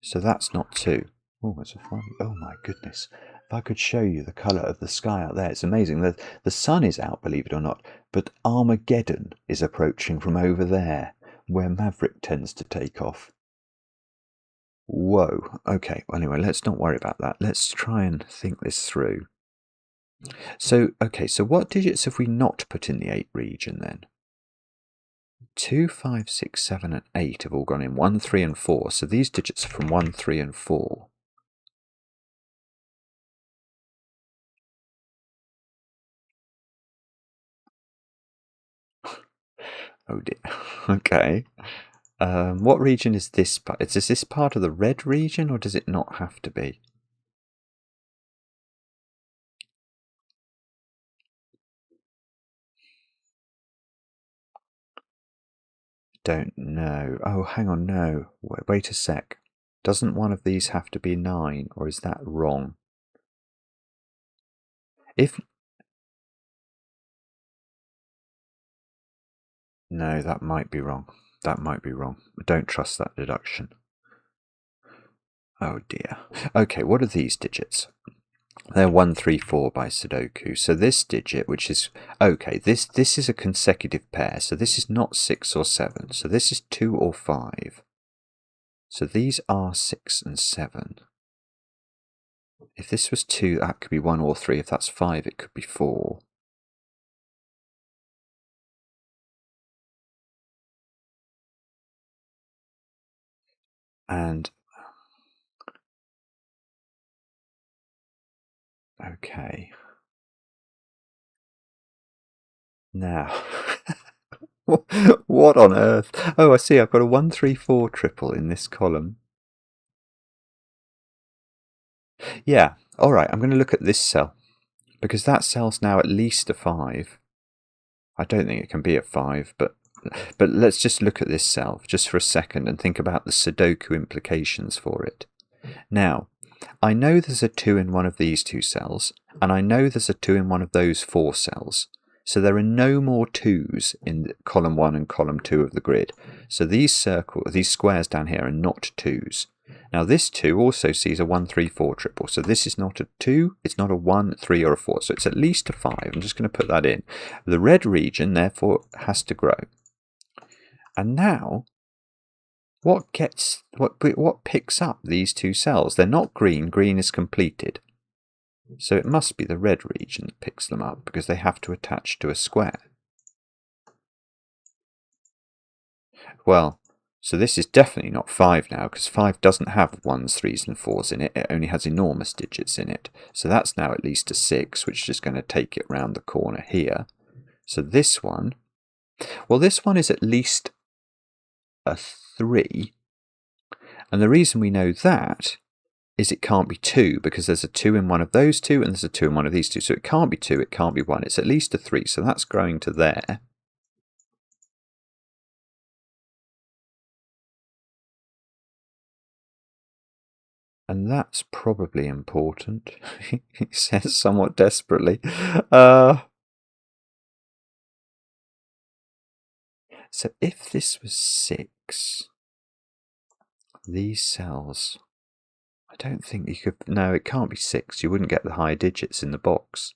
[SPEAKER 1] So that's not 2. Oh, it's a funny. Oh my goodness. If I could show you the colour of the sky out there, it's amazing. The sun is out, believe it or not, but Armageddon is approaching from over there, where Maverick tends to take off. Whoa. Okay, well, anyway, let's not worry about that. Let's try and think this through. So what digits have we not put in the 8 region then? 2, 5, 6, 7 and 8 have all gone in. 1, 3 and 4. So these digits are from 1, 3 and 4. Oh dear. Okay. What region is this part? Is this part of the red region, or does it not have to be? Don't know. Oh, hang on, no. Wait a sec. Doesn't one of these have to be 9, or is that wrong? No, that might be wrong. That might be wrong. Don't trust that deduction. Oh dear. Okay, what are these digits? They're 1, 3, 4 by Sudoku. So this digit, which is... Okay, this is a consecutive pair. So this is not 6 or 7. So this is 2 or 5. So these are 6 and 7. If this was 2, that could be 1 or 3. If that's 5, it could be 4. And... Okay. Now... What on earth? Oh, I see. I've got a 1, 3, 4 triple in this column. Yeah. All right. I'm going to look at this cell, because that cell's now at least a 5. I don't think it can be a 5, but let's just look at this cell just for a second and think about the Sudoku implications for it. Now, I know there's a 2 in one of these 2 cells, and I know there's a 2 in one of those 4 cells. So there are no more 2s in column 1 and column 2 of the grid. So these squares down here are not 2s. Now this 2 also sees a 1, 3, 4 triple. So this is not a 2, it's not a 1, 3 or a 4. So it's at least a 5. I'm just going to put that in. The red region therefore has to grow. And now what picks up these 2 cells? They're not green. Green is completed. So it must be the red region that picks them up because they have to attach to a square. Well, so this is definitely not 5 now, because 5 doesn't have 1s, 3s and 4s in it. It only has enormous digits in it. So that's now at least a 6, which is just going to take it round the corner here. So this one, well, this one is at least a 3. And the reason we know that is it can't be 2, because there's a 2 in one of those 2, and there's a 2 in one of these 2. So it can't be 2, it can't be 1. It's at least a 3, so that's growing to there. And that's probably important, he says somewhat desperately. So if this was 6, these cells, I don't think you could, no, it can't be 6. You wouldn't get the high digits in the box.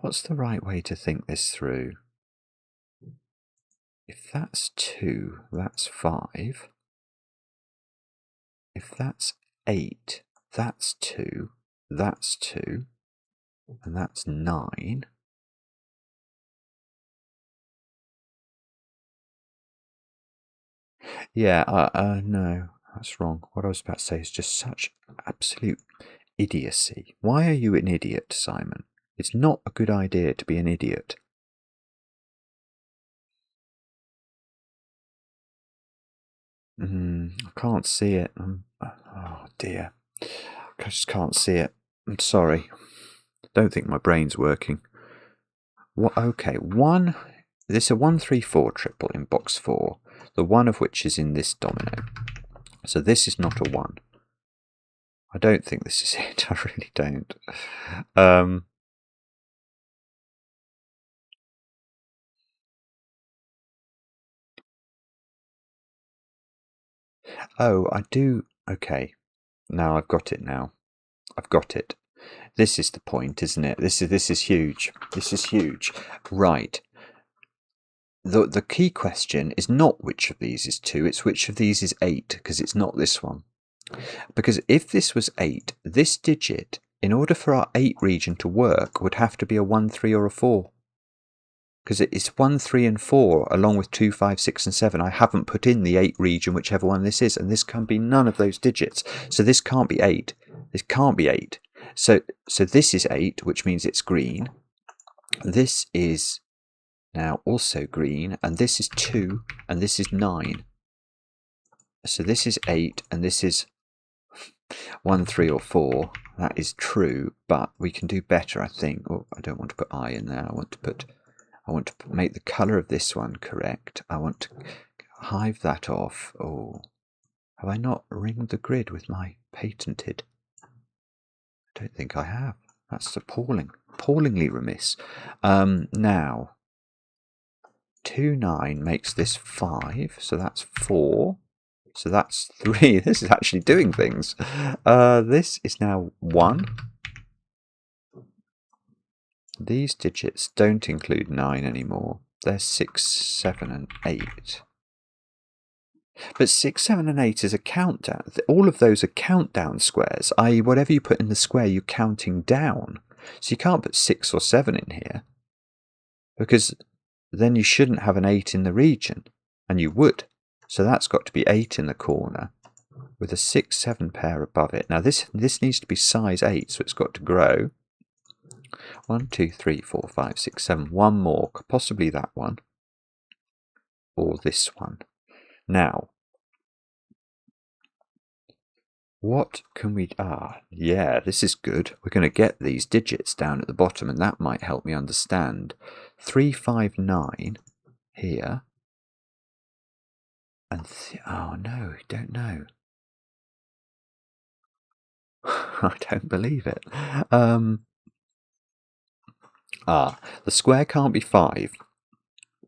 [SPEAKER 1] What's the right way to think this through? If that's 2, that's 5. If that's 8, that's 2, that's 2, and that's 9. Yeah, no, that's wrong. What I was about to say is just such absolute idiocy. Why are you an idiot, Simon? It's not a good idea to be an idiot. I can't see it. Oh dear. I just can't see it. I'm sorry. Don't think my brain's working. What? Okay, 1. This is a 1, 3, 4 triple in box 4. The 1 of which is in this domino. So this is not a 1. I don't think this is it. I really don't. Oh, I do. Okay. Now I've got it now. I've got it. This is the point, isn't it? This is huge. This is huge. Right. The key question is not which of these is 2, it's which of these is 8, because it's not this one. Because if this was 8, this digit, in order for our 8 region to work, would have to be a 1, 3 or a 4. Because it's 1, 3 and 4, along with 2, 5, 6 and 7. I haven't put in the 8 region, whichever one this is, and this can be none of those digits. So this can't be 8. This can't be 8. So this is 8, which means it's green. This is now also green, and this is 2, and this is 9. So this is 8, and this is 1, 3 or 4. That is true, but we can do better, I think. Oh, I don't want to put I in there. I want to make the colour of this one correct. I want to hive that off. Oh, have I not ringed the grid with my patented? I don't think I have. That's appallingly remiss. Now, 2, 9 makes this 5, so that's 4. So that's 3. This is actually doing things. This is now 1. These digits don't include 9 anymore. They're 6, 7 and 8. But 6, 7 and 8 is a countdown. All of those are countdown squares, i.e. whatever you put in the square you're counting down. So you can't put 6 or 7 in here, because then you shouldn't have an 8 in the region, and you would. So that's got to be 8 in the corner with a 6, 7 pair above it. Now this needs to be size 8, so it's got to grow. 1, 2, 3, 4, 5, 6, 7. One more, possibly that one, or this one. Now, what can we... yeah, this is good. We're going to get these digits down at the bottom, and that might help me understand. 3, 5, 9 here. And oh no, don't know. I don't believe it. The square can't be 5.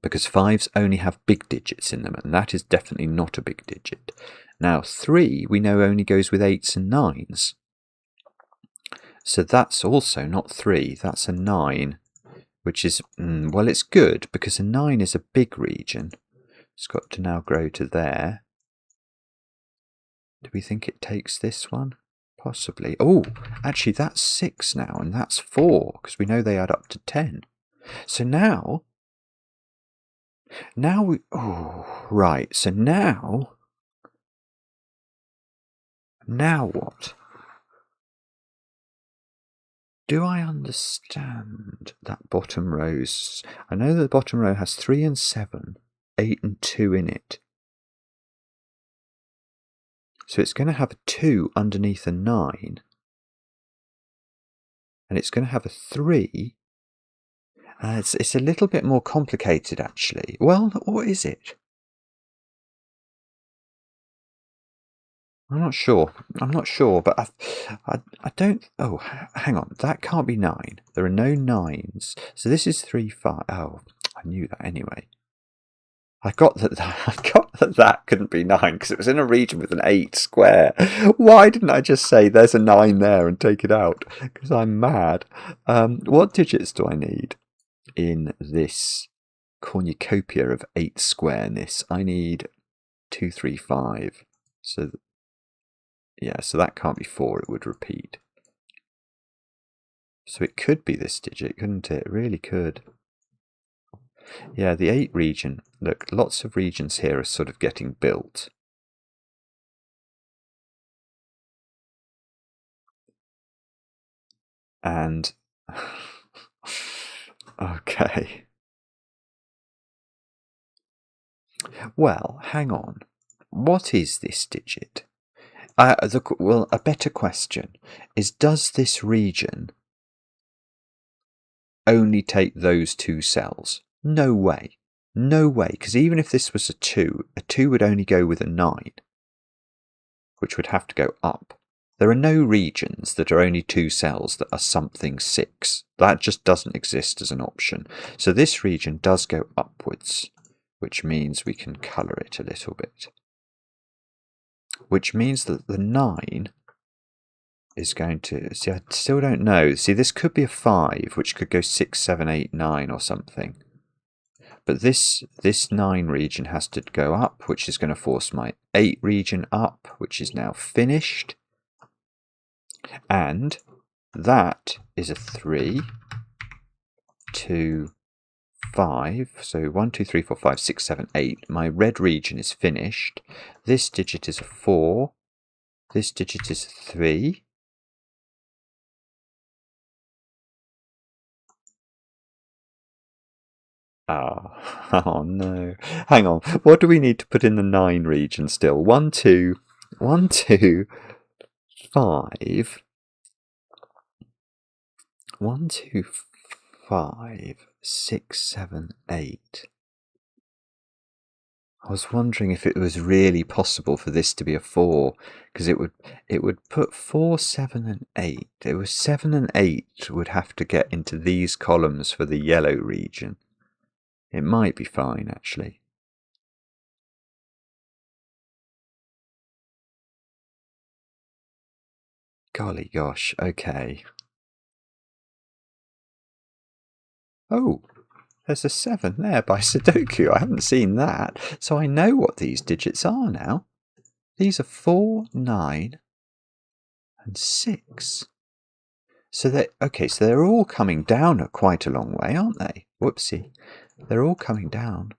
[SPEAKER 1] because 5s only have big digits in them, and that is definitely not a big digit. Now 3 we know only goes with 8s and 9s. So that's also not 3, that's a 9, which is, well, it's good because a 9 is a big region. It's got to now grow to there. Do we think it takes this one? Possibly. Oh, actually that's 6 now, and that's 4, because we know they add up to 10. So now we, oh, right, so now what? Do I understand that bottom rows? I know the bottom row has 3 and 7, 8 and 2 in it. So it's going to have a 2 underneath a 9. And it's going to have a 3. It's a little bit more complicated, actually. Well, what is it? I'm not sure, but I don't... Oh, hang on. That can't be 9. There are no 9s. So this is 3, 5. Oh, I knew that anyway. I got that couldn't be 9 because it was in a region with an 8 square. Why didn't I just say there's a 9 there and take it out? Because I'm mad. What digits do I need in this cornucopia of 8 squareness? I need 2, 3, 5. So yeah, so that can't be 4. It would repeat. So it could be this digit, couldn't it? It really could. Yeah, the 8 region. Look, lots of regions here are sort of getting built. And okay. Well, hang on. What is this digit? Well, a better question is, does this region only take those 2 cells? No way. No way, because even if this was a 2 would only go with a 9, which would have to go up. There are no regions that are only 2 cells that are something 6. That just doesn't exist as an option. So this region does go upwards, which means we can colour it a little bit. Which means that the 9 is going to... See, I still don't know. See, this could be a 5, which could go 6, 7, 8, 9 or something. But this 9 region has to go up, which is going to force my 8 region up, which is now finished. And that is a 3, 2, 5. So 1, 2, 3, 4, 5, 6, 7, 8. My red region is finished. This digit is a 4. This digit is a 3. Oh no. Hang on. What do we need to put in the 9 region still? 1, 2, 1, 2, 5. 1, 2, 5, 6, 7, 8. I was wondering if it was really possible for this to be a 4, because it would put 4, 7 and 8. It was 7 and 8 would have to get into these columns for the yellow region. It might be fine, actually. Golly gosh, okay. Oh, there's a 7 there by Sudoku. I haven't seen that. So I know what these digits are now. These are 4, 9, and 6. So they're all coming down quite a long way, aren't they? Whoopsie. They're all coming down.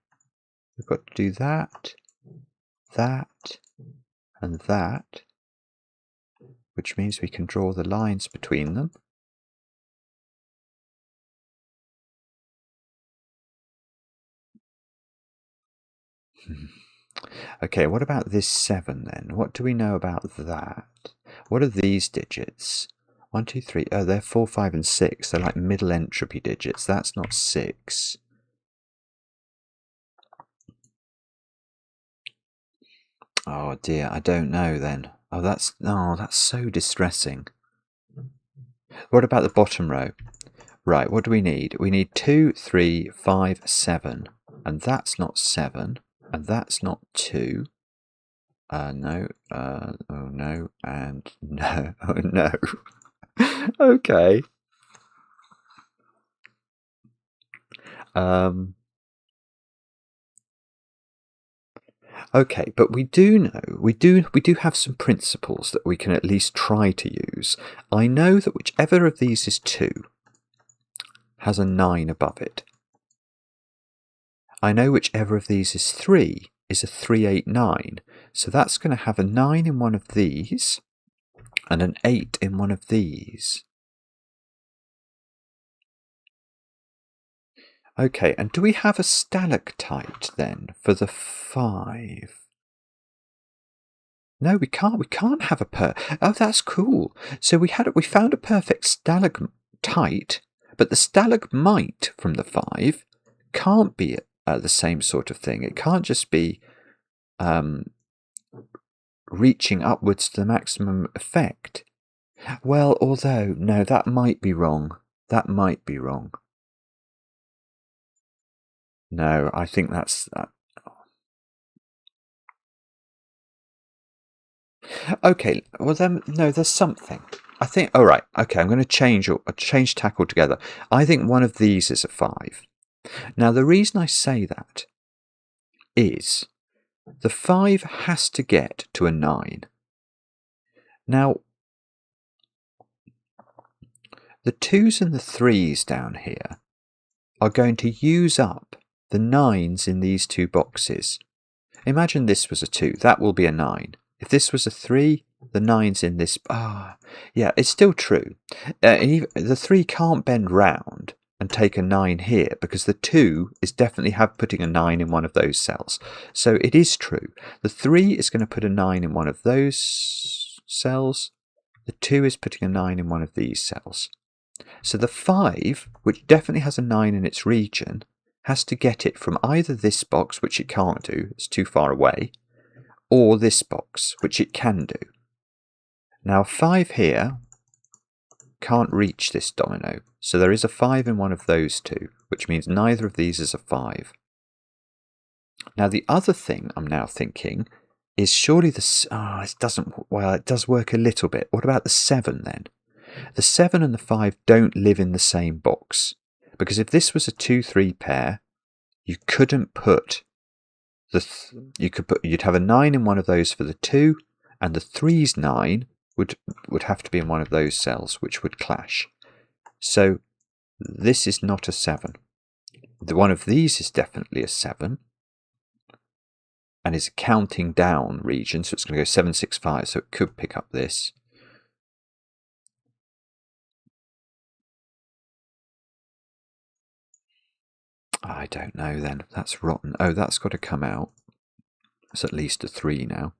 [SPEAKER 1] We've got to do that, that, and that, which means we can draw the lines between them. Okay, what about this 7 then? What do we know about that? What are these digits? 1, 2, 3. Oh, they're 4, 5, and 6. They're like middle entropy digits. That's not 6. Oh dear, I don't know then. Oh, that's so distressing. What about the bottom row? Right, what do we need? We need 2, 3, 5, 7. and that's not 7, and that's not 2. No, oh no, and no, oh no. Okay. Okay, but we do know, we do have some principles that we can at least try to use. I know that whichever of these is 2 has a 9 above it. I know whichever of these is 3 is a 389, so that's going to have a 9 in one of these and an 8 in one of these. Okay, and do we have a stalactite then for the 5? No, we can't. We can't have a Oh, that's cool. So we found a perfect stalagmite, but the stalagmite from the 5 can't be the same sort of thing. It can't just be reaching upwards to the maximum effect. Well, although no, that might be wrong. That might be wrong. No, I think that's that. Okay, well then, no, there's something. I think, all right, okay, I'm going to change tack altogether. I think one of these is a 5. Now, the reason I say that is the 5 has to get to a 9. Now, the 2s and the 3s down here are going to use up the 9s in these 2 boxes. Imagine this was a 2, that will be a 9. If this was a 3, the 9's in this. Yeah, it's still true. The 3 can't bend round and take a 9 here because the 2 is definitely putting a 9 in one of those cells. So it is true. The 3 is going to put a 9 in one of those cells. The 2 is putting a 9 in one of these cells. So the 5, which definitely has a 9 in its region, has to get it from either this box, which it can't do, it's too far away, or this box, which it can do. Now 5 here can't reach this domino, so there is a 5 in one of those 2, which means neither of these is a 5. Now the other thing I'm now thinking is surely it does work a little bit. What about the 7 then? The 7 and the 5 don't live in the same box, because if this was a 2-3 pair, you couldn't put you'd have a 9 in one of those for the 2, and the 3's 9 would have to be in one of those cells, which would clash. So this is not a 7. One of these is definitely a 7, and is a counting down region, so it's going to go 7, 6, 5, so it could pick up this. I don't know then. That's rotten. Oh, that's got to come out. It's at least a 3 now.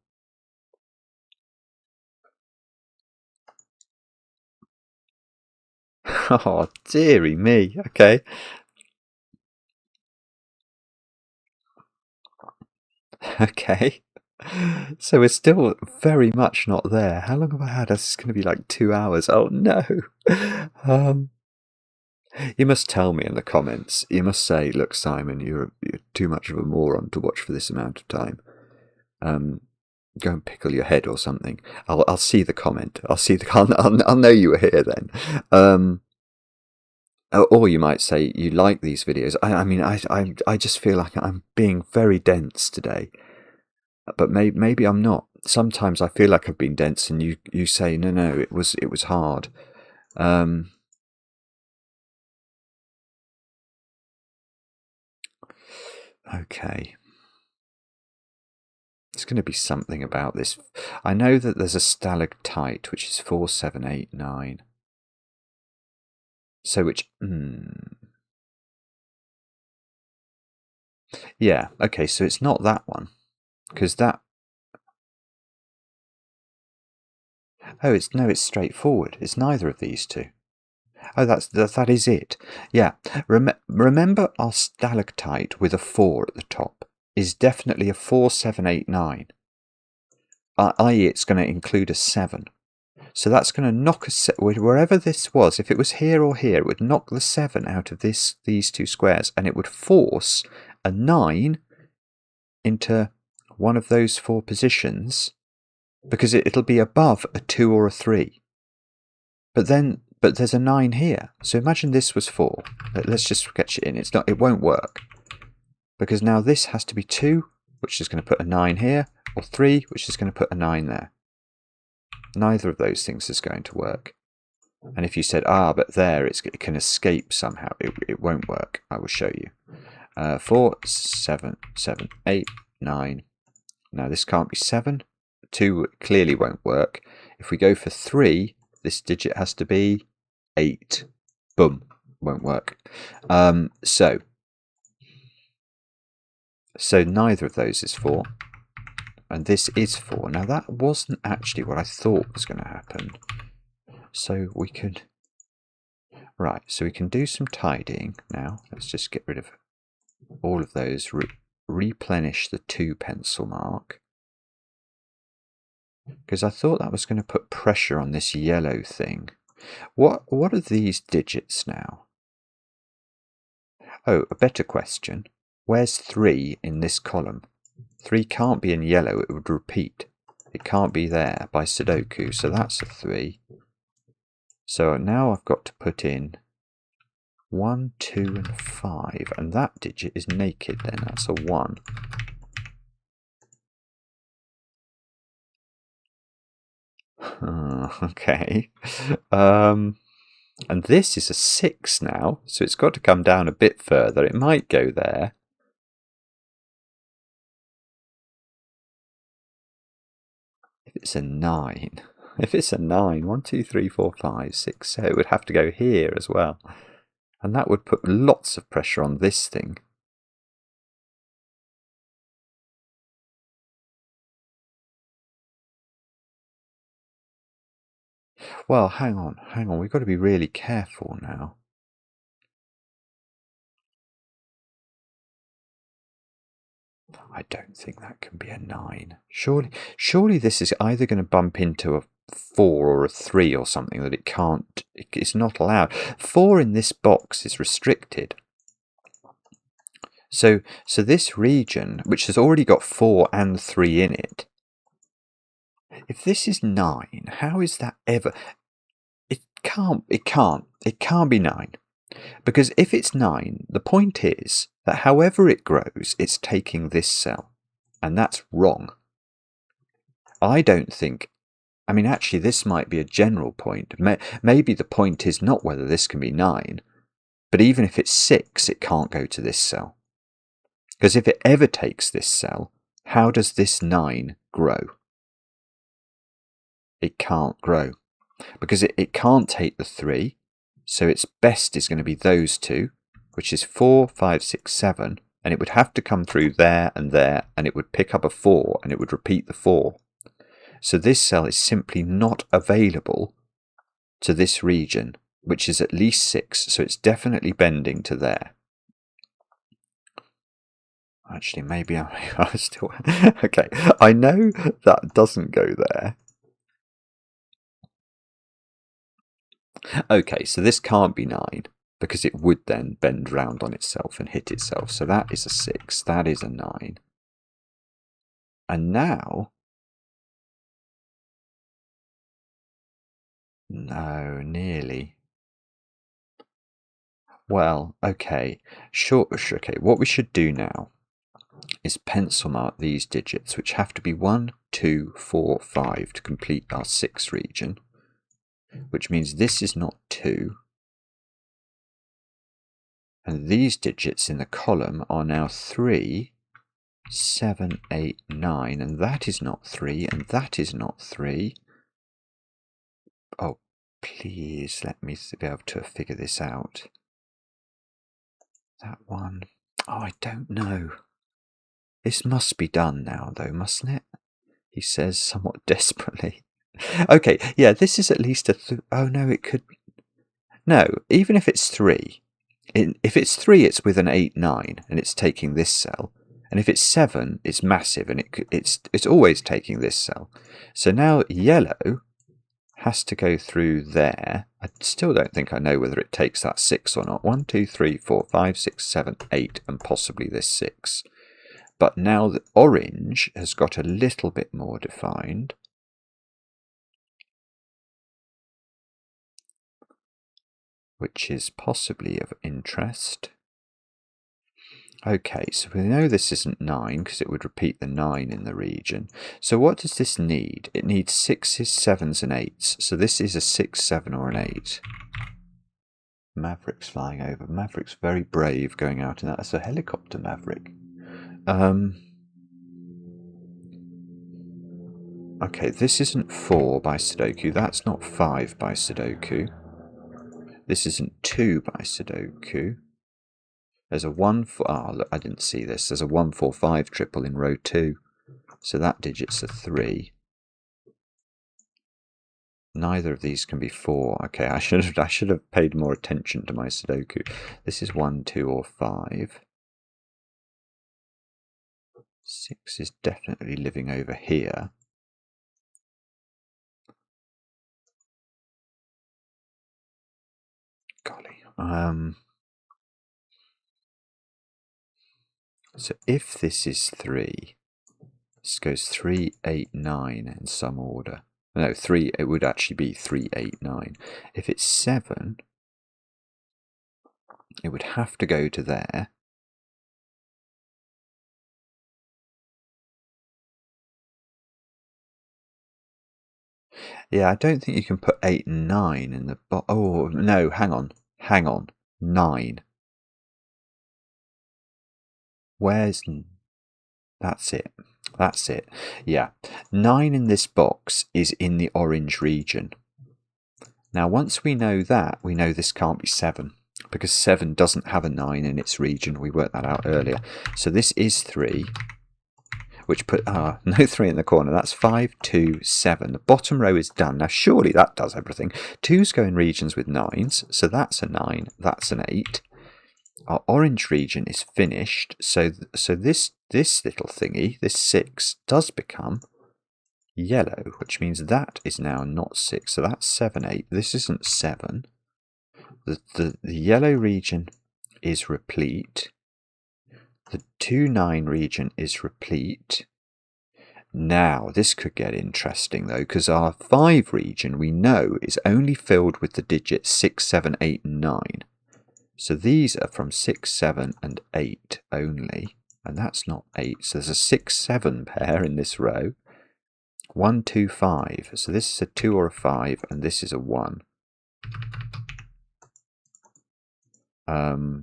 [SPEAKER 1] Oh, dearie me. Okay. Okay. So we're still very much not there. How long have I had? This is going to be like 2 hours. Oh, no. You must tell me in the comments. You must say, look, Simon, you're too much of a moron to watch for this amount of time. Go and pickle your head or something. I'll see the comment. I'll know you were here then. Or you might say you like these videos. I just feel like I'm being very dense today, but maybe I'm not. Sometimes I feel like I've been dense, and you say no, it was hard. Okay. It's going to be something about this. I know that there's a stalactite, which is 4, 7, 8, 9. So which... Yeah, okay, so it's not that one. Because that... Oh, it's straightforward. It's neither of these 2. Oh, that is it. Yeah. Remember our stalactite with a 4 at the top is definitely a 4, 7, 8, 9. I.e. it's going to include a 7. So that's going to knock wherever this was, if it was here or here, it would knock the 7 out of these 2 squares, and it would force a 9 into one of those 4 positions, because it'll be above a 2 or a 3. But there's a 9 here. So imagine this was 4. Let's just sketch it in. It won't work. Because now this has to be 2, which is going to put a 9 here, or 3, which is going to put a 9 there. Neither of those things is going to work. And if you said, but there, it can escape somehow, it won't work. I will show you. 4, 7, 7, 8, 9. Now this can't be 7. 2 clearly won't work. If we go for 3, this digit has to be 8. Boom. Won't work. So neither of those is 4. And this is 4. Now that wasn't actually what I thought was going to happen. So we could... Right, so we can do some tidying now. Let's just get rid of all of those. Replenish the 2 pencil mark. Because I thought that was going to put pressure on this yellow thing. What are these digits now? Oh, a better question. Where's 3 in this column? 3 can't be in yellow, it would repeat. It can't be there by Sudoku, so that's a 3. So now I've got to put in 1, 2 and 5, and that digit is naked then, that's a 1. Okay. And this is a 6 now, so it's got to come down a bit further. It might go there. If it's a 9, 1, 2, 3, 4, 5, 6, so it would have to go here as well. And that would put lots of pressure on this thing. Well, hang on, we've got to be really careful now. I don't think that can be a 9. Surely this is either going to bump into a 4 or a 3 or something that it can't, it's not allowed. 4 in this box is restricted. So this region, which has already got 4 and 3 in it, if this is 9, how is that ever? It can't be 9. Because if it's 9, the point is that however it grows, it's taking this cell. And that's wrong. I don't think... I mean, actually, this might be a general point. Maybe the point is not whether this can be 9, but even if it's 6, it can't go to this cell. Because if it ever takes this cell, how does this 9 grow? It can't grow. Because it can't take the 3, so its best is going to be those 2, which is 4, 5, 6, 7, and it would have to come through there, and it would pick up a 4, and it would repeat the 4. So this cell is simply not available to this region, which is at least 6, so it's definitely bending to there. Actually, maybe I still... Okay, I know that doesn't go there. Okay, so this can't be 9, because it would then bend round on itself and hit itself. So that is a 6, that is a 9. And now... No, nearly. Well, okay. Sure, okay, what we should do now is pencil mark these digits, which have to be 1, 2, 4, 5 to complete our 6 region, which means this is not 2. And these digits in the column are now 3, 7, 8, 9, and that is not 3, and that is not 3. Oh, please let me be able to figure this out. That one. Oh, I don't know. This must be done now, though, mustn't it? He says somewhat desperately. Okay, yeah, this is at least a... Oh, no, it could... No, even if it's 3. If it's 3, it's with an 8, 9, and it's taking this cell. And if it's 7, it's massive, and it's always taking this cell. So now yellow has to go through there. I still don't think I know whether it takes that 6 or not. 1, 2, 3, 4, 5, 6, 7, 8, and possibly this 6. But now the orange has got a little bit more defined. Which is possibly of interest. Okay, so we know this isn't 9 because it would repeat the 9 in the region. So what does this need? It needs 6s, 7s and 8s. So this is a 6, 7 or an 8. Maverick's flying over. Maverick's very brave going out in that. That's a helicopter, Maverick. Okay, this isn't 4 by Sudoku. That's not 5 by Sudoku. This isn't 2 by Sudoku. There's a 1, 4, look, I didn't see this. There's a 1, 4, 5 triple in row 2. So that digit's a 3. Neither of these can be 4. Okay, I should have paid more attention to my Sudoku. This is 1, 2 or 5. 6 is definitely living over here. Golly. So if this is 3, this goes 3, 8, 9 in some order. No, 3, it would actually be 3, 8, 9. If it's 7, it would have to go to there. Yeah, I don't think you can put 8 and 9 in the oh, no, hang on. 9. Where's... That's it. Yeah. 9 in this box is in the orange region. Now, once we know that, we know this can't be 7, because 7 doesn't have a 9 in its region. We worked that out earlier. So this is 3, which put... no 3 in the corner. That's 5, 2, 7. The bottom row is done. Now, surely that does everything. 2's go in regions with 9s, so that's a 9, that's an 8. Our orange region is finished, so this little thingy, this 6, does become yellow, which means that is now not 6, so that's 7, 8. This isn't 7. The yellow region is replete. The 2, 9 region is replete. Now, this could get interesting, though, because our 5 region, we know, is only filled with the digits 6, 7, 8, and 9. So these are from 6, 7, and 8 only, and that's not 8. So there's a 6, 7 pair in this row. 1, 2, 5. So this is a 2 or a 5, and this is a 1. Now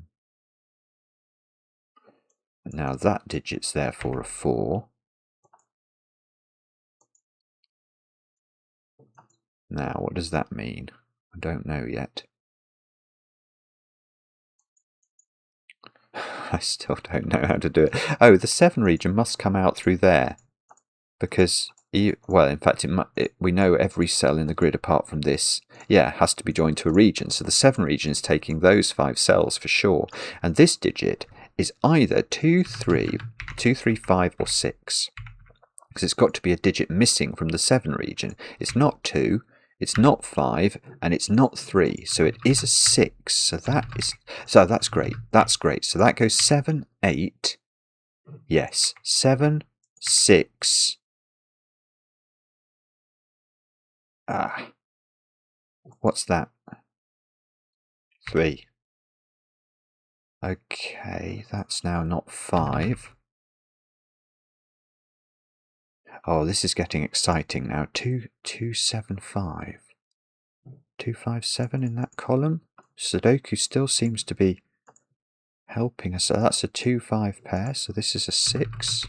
[SPEAKER 1] that digit's therefore a 4. Now, what does that mean? I don't know yet. I still don't know how to do it. Oh, the 7 region must come out through there. Because, well, in fact, we know every cell in the grid apart from this, has to be joined to a region. So the 7 region is taking those 5 cells for sure. And this digit is either 2, 3, 5, or 6. Because it's got to be a digit missing from the 7 region. It's not 2. It's not 5, and it's not 3, so it is a 6. So that's great. That's great. So that goes 7, 8. Yes, 7, 6. What's that? 3. Okay, that's now not 5. Oh, this is getting exciting now. 2, 2, 7, 5. 2, 5, 7 in that column. Sudoku still seems to be helping us. So that's a 2, 5 pair. So this is a 6.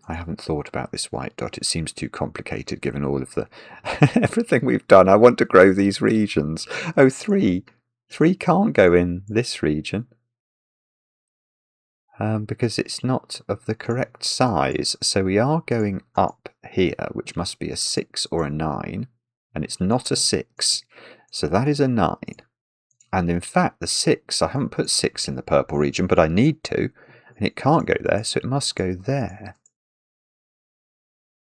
[SPEAKER 1] I haven't thought about this white dot. It seems too complicated given all of the everything we've done. I want to grow these regions. Oh, 3. 3 can't go in this region. Because it's not of the correct size. So we are going up here, which must be a 6 or a 9, and it's not a 6. So that is a 9. And in fact, the 6, I haven't put 6 in the purple region, but I need to, and it can't go there, so it must go there.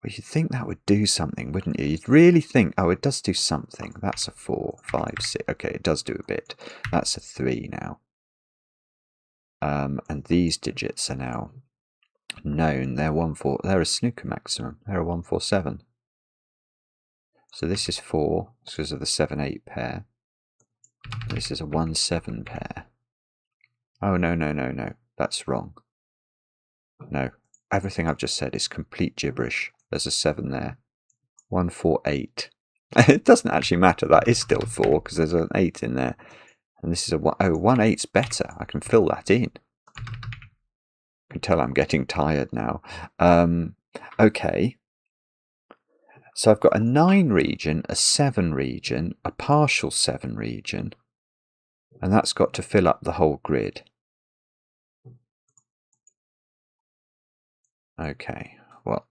[SPEAKER 1] you'd think that would do something, wouldn't you? You'd really think, oh, it does do something. That's a 4, 5, 6. Okay, it does do a bit. That's a 3 now. And these digits are now known. They're they're a snooker maximum. They're a 147. So this is 4 because of the 7-8 pair. This is a 1-7 pair. Oh, no. That's wrong. No. Everything I've just said is complete gibberish. There's a 7 there. 1-4-8. It doesn't actually matter. That is still 4 because there's an 8 in there. And this is a 1. Oh, 1-8's better. I can fill that in. You can tell I'm getting tired now. Okay. So I've got a 9 region, a 7 region, a partial 7 region. And that's got to fill up the whole grid. Okay. Well,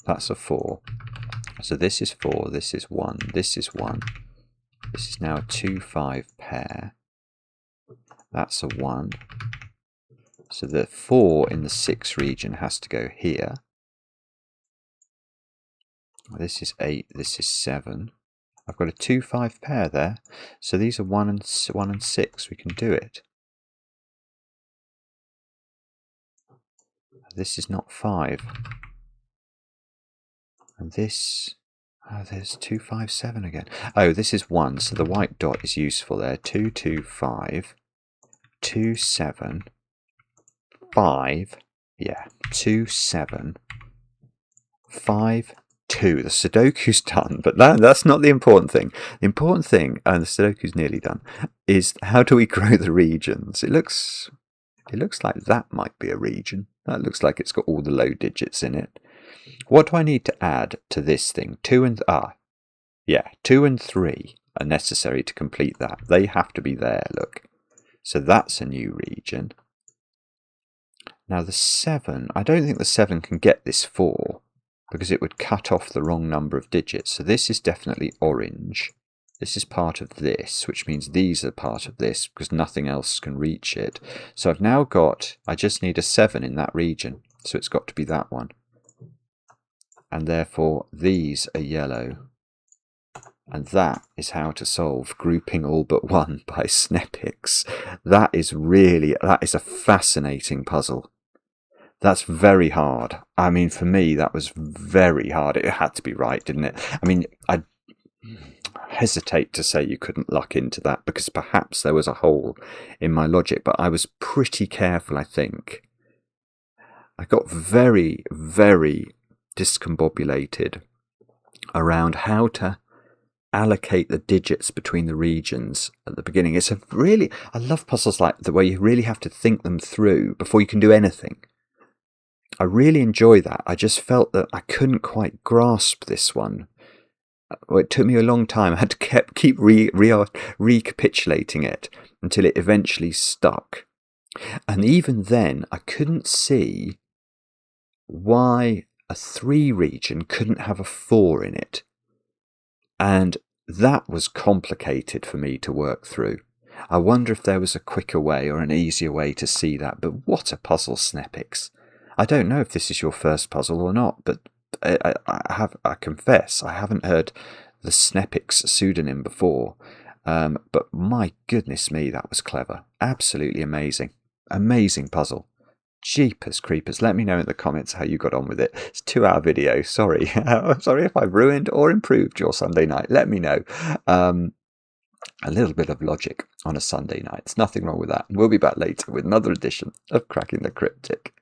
[SPEAKER 1] that's a 4. So this is 4, this is 1, this is 1. This is now a 2-5 pair. That's a 1. So the 4 in the 6 region has to go here. This is 8, this is 7. I've got a 2-5 pair there. So these are 1 and 6. We can do it. This is not 5. And this, oh, there's 2, 5, 7 again. Oh, this is 1, so the white dot is useful there. 2, 2, 5, 2, 7, 5, yeah, 2, 7, 5, 2. The Sudoku's done, but that's not the important thing. The important thing, and the Sudoku's nearly done, is how do we grow the regions? It looks like that might be a region. That looks like it's got all the low digits in it. What do I need to add to this thing? 2 and 3 are necessary to complete that. They have to be there, look. So that's a new region. Now the 7, I don't think the 7 can get this 4 because it would cut off the wrong number of digits. So this is definitely orange. This is part of this, which means these are part of this because nothing else can reach it. So I've now got, I just need a 7 in that region. So it's got to be that one. And therefore these are yellow. And that is how to solve grouping all but one by Sneppix. That is a fascinating puzzle. That's very hard. I mean, for me, that was very hard. It had to be right, didn't it? I mean, I hesitate to say you couldn't luck into that because perhaps there was a hole in my logic, but I was pretty careful, I think. I got very, very discombobulated around how to allocate the digits between the regions at the beginning. I love puzzles like the way you really have to think them through before you can do anything. I really enjoy that. I just felt that I couldn't quite grasp this one. Well, it took me a long time. I had to keep recapitulating it until it eventually stuck. And even then, I couldn't see why a 3 region couldn't have a 4 in it. And that was complicated for me to work through. I wonder if there was a quicker way or an easier way to see that. But what a puzzle, Sneppix. I don't know if this is your first puzzle or not, but I confess I haven't heard the Sneppix pseudonym before. But my goodness me, that was clever. Absolutely amazing. Amazing puzzle. Jeepers creepers. Let me know in the comments how you got on with it. It's a 2-hour video. Sorry. I'm sorry if I've ruined or improved your Sunday night. Let me know. A little bit of logic on a Sunday night. There's nothing wrong with that. We'll be back later with another edition of Cracking the Cryptic.